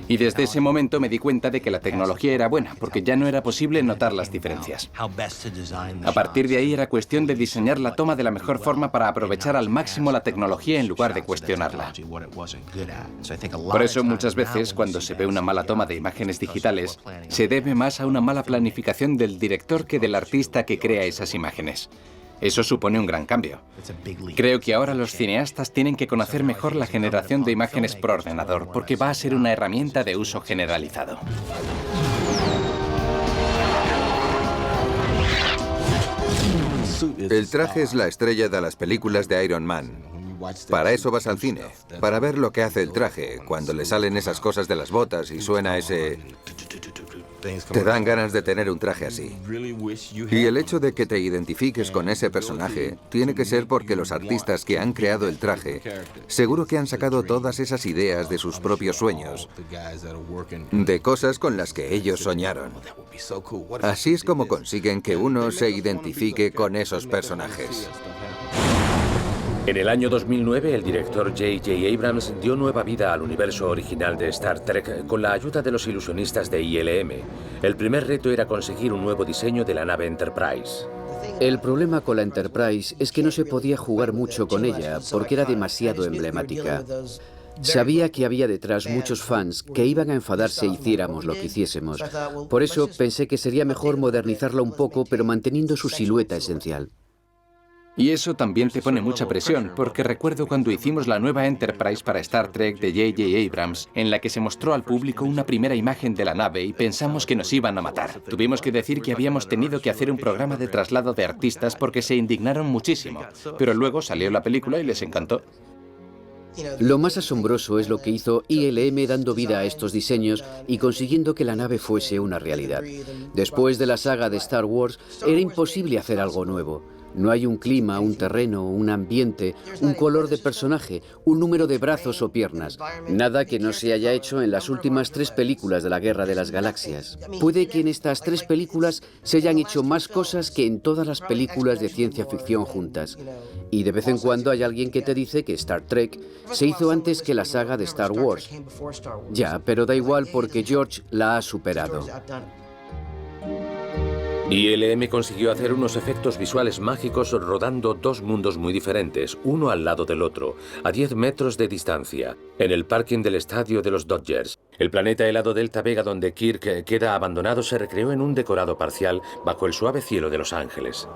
Y desde ese momento me di cuenta de que la tecnología era buena, porque ya no era posible notar las diferencias. A partir de ahí era cuestión de diseñar la toma de la mejor forma para aprovechar al máximo la tecnología en lugar de cuestionarla. Por eso muchas veces cuando se ve una mala toma de imágenes digitales, se debe más a una mala planificación del director que del artista que crea esas imágenes. Eso supone un gran cambio. Creo que ahora los cineastas tienen que conocer mejor la generación de imágenes por ordenador, porque va a ser una herramienta de uso generalizado. El traje es la estrella de las películas de Iron Man. Para eso vas al cine, para ver lo que hace el traje, cuando le salen esas cosas de las botas y suena ese... Te dan ganas de tener un traje así. Y el hecho de que te identifiques con ese personaje tiene que ser porque los artistas que han creado el traje seguro que han sacado todas esas ideas de sus propios sueños, de cosas con las que ellos soñaron. Así es como consiguen que uno se identifique con esos personajes. En el año 2009, el director J.J. Abrams dio nueva vida al universo original de Star Trek con la ayuda de los ilusionistas de ILM. El primer reto era conseguir un nuevo diseño de la nave Enterprise. El problema con la Enterprise es que no se podía jugar mucho con ella porque era demasiado emblemática. Sabía que había detrás muchos fans que iban a enfadarse hiciéramos lo que hiciésemos. Por eso pensé que sería mejor modernizarla un poco, pero manteniendo su silueta esencial. Y eso también te pone mucha presión, porque recuerdo cuando hicimos la nueva Enterprise para Star Trek de J.J. Abrams, en la que se mostró al público una primera imagen de la nave y pensamos que nos iban a matar. Tuvimos que decir que habíamos tenido que hacer un programa de traslado de artistas porque se indignaron muchísimo, pero luego salió la película y les encantó. Lo más asombroso es lo que hizo ILM dando vida a estos diseños y consiguiendo que la nave fuese una realidad. Después de la saga de Star Wars, era imposible hacer algo nuevo. No hay un clima, un terreno, un ambiente, un color de personaje, un número de brazos o piernas. Nada que no se haya hecho en las últimas 3 películas de la Guerra de las Galaxias. Puede que en estas 3 películas se hayan hecho más cosas que en todas las películas de ciencia ficción juntas. Y de vez en cuando hay alguien que te dice que Star Trek se hizo antes que la saga de Star Wars. Ya, pero da igual porque George la ha superado. ILM consiguió hacer unos efectos visuales mágicos rodando 2 mundos muy diferentes, uno al lado del otro, a 10 metros de distancia, en el parking del estadio de los Dodgers. El planeta helado Delta Vega donde Kirk queda abandonado se recreó en un decorado parcial bajo el suave cielo de Los Ángeles.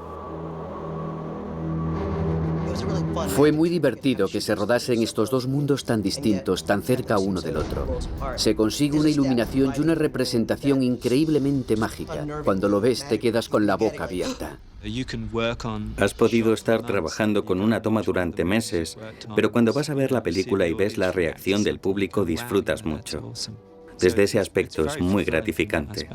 Fue muy divertido que se rodasen estos 2 mundos tan distintos, tan cerca uno del otro. Se consigue una iluminación y una representación increíblemente mágica. Cuando lo ves te quedas con la boca abierta. Has podido estar trabajando con una toma durante meses, pero cuando vas a ver la película y ves la reacción del público disfrutas mucho. Desde ese aspecto es muy gratificante.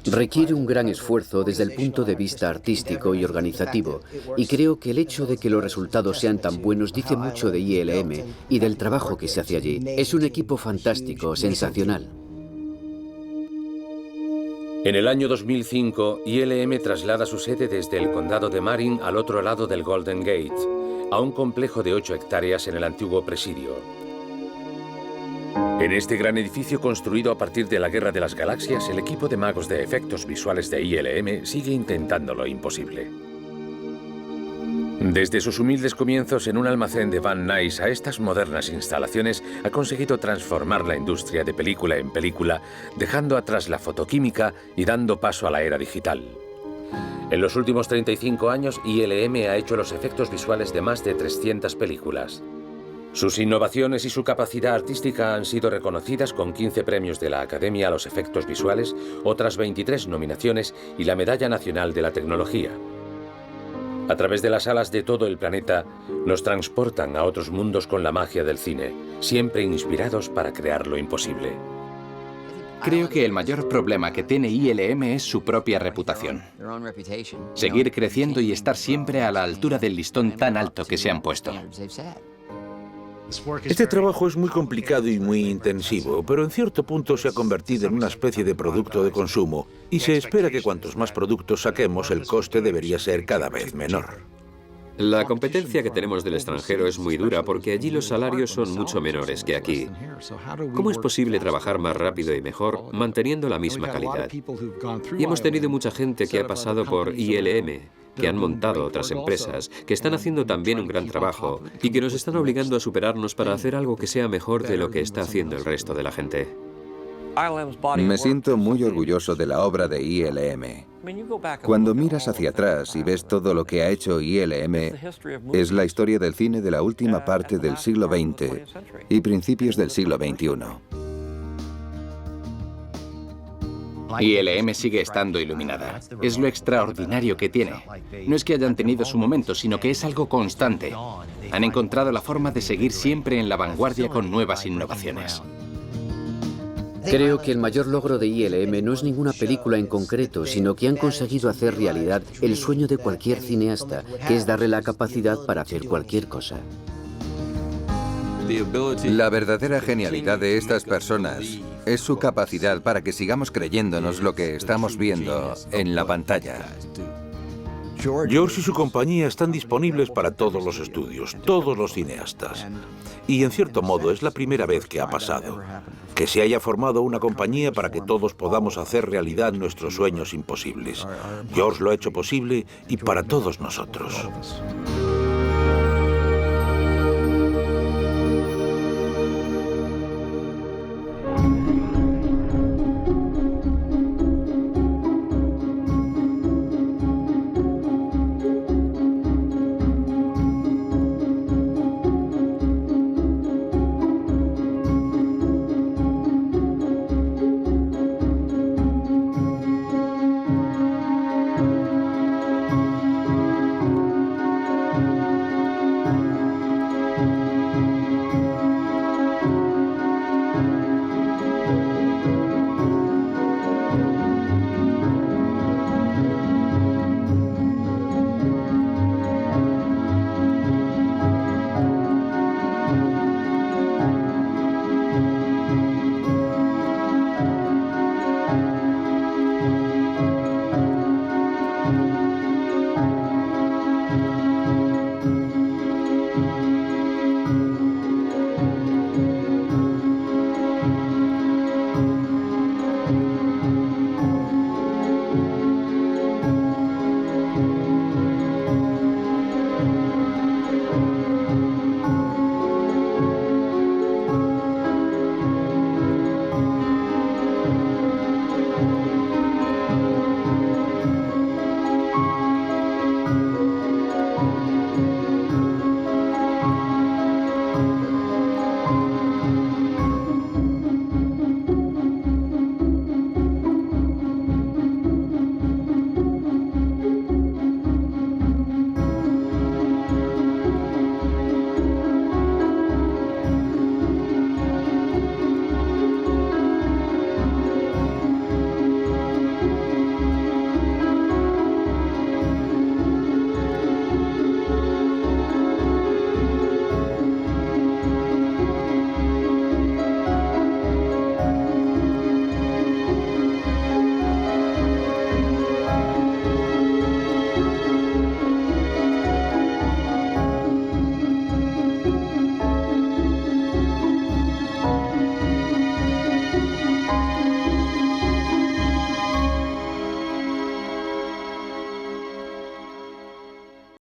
Requiere un gran esfuerzo desde el punto de vista artístico y organizativo, y creo que el hecho de que los resultados sean tan buenos dice mucho de ILM y del trabajo que se hace allí. Es un equipo fantástico, sensacional. En el año 2005, ILM traslada su sede desde el condado de Marin al otro lado del Golden Gate, a un complejo de 8 hectáreas en el antiguo presidio. En este gran edificio construido a partir de la Guerra de las Galaxias, el equipo de magos de efectos visuales de ILM sigue intentando lo imposible. Desde sus humildes comienzos en un almacén de Van Nuys a estas modernas instalaciones, ha conseguido transformar la industria de película en película, dejando atrás la fotoquímica y dando paso a la era digital. En los últimos 35 años, ILM ha hecho los efectos visuales de más de 300 películas. Sus innovaciones y su capacidad artística han sido reconocidas con 15 premios de la Academia a los Efectos Visuales, otras 23 nominaciones y la Medalla Nacional de la Tecnología. A través de las salas de todo el planeta, nos transportan a otros mundos con la magia del cine, siempre inspirados para crear lo imposible. Creo que el mayor problema que tiene ILM es su propia reputación. Seguir creciendo y estar siempre a la altura del listón tan alto que se han puesto. Este trabajo es muy complicado y muy intensivo, pero en cierto punto se ha convertido en una especie de producto de consumo y se espera que cuantos más productos saquemos, el coste debería ser cada vez menor. La competencia que tenemos del extranjero es muy dura porque allí los salarios son mucho menores que aquí. ¿Cómo es posible trabajar más rápido y mejor manteniendo la misma calidad? Y hemos tenido mucha gente que ha pasado por ILM, que han montado otras empresas, que están haciendo también un gran trabajo y que nos están obligando a superarnos para hacer algo que sea mejor de lo que está haciendo el resto de la gente. Me siento muy orgulloso de la obra de ILM. Cuando miras hacia atrás y ves todo lo que ha hecho ILM, es la historia del cine de la última parte del siglo XX y principios del siglo XXI. ILM sigue estando iluminada. Es lo extraordinario que tiene. No es que hayan tenido su momento, sino que es algo constante. Han encontrado la forma de seguir siempre en la vanguardia con nuevas innovaciones. Creo que el mayor logro de ILM no es ninguna película en concreto, sino que han conseguido hacer realidad el sueño de cualquier cineasta, que es darle la capacidad para hacer cualquier cosa. La verdadera genialidad de estas personas es su capacidad para que sigamos creyéndonos lo que estamos viendo en la pantalla. George y su compañía están disponibles para todos los estudios, todos los cineastas. Y en cierto modo es la primera vez que ha pasado, que se haya formado una compañía para que todos podamos hacer realidad nuestros sueños imposibles. George lo ha hecho posible y para todos nosotros.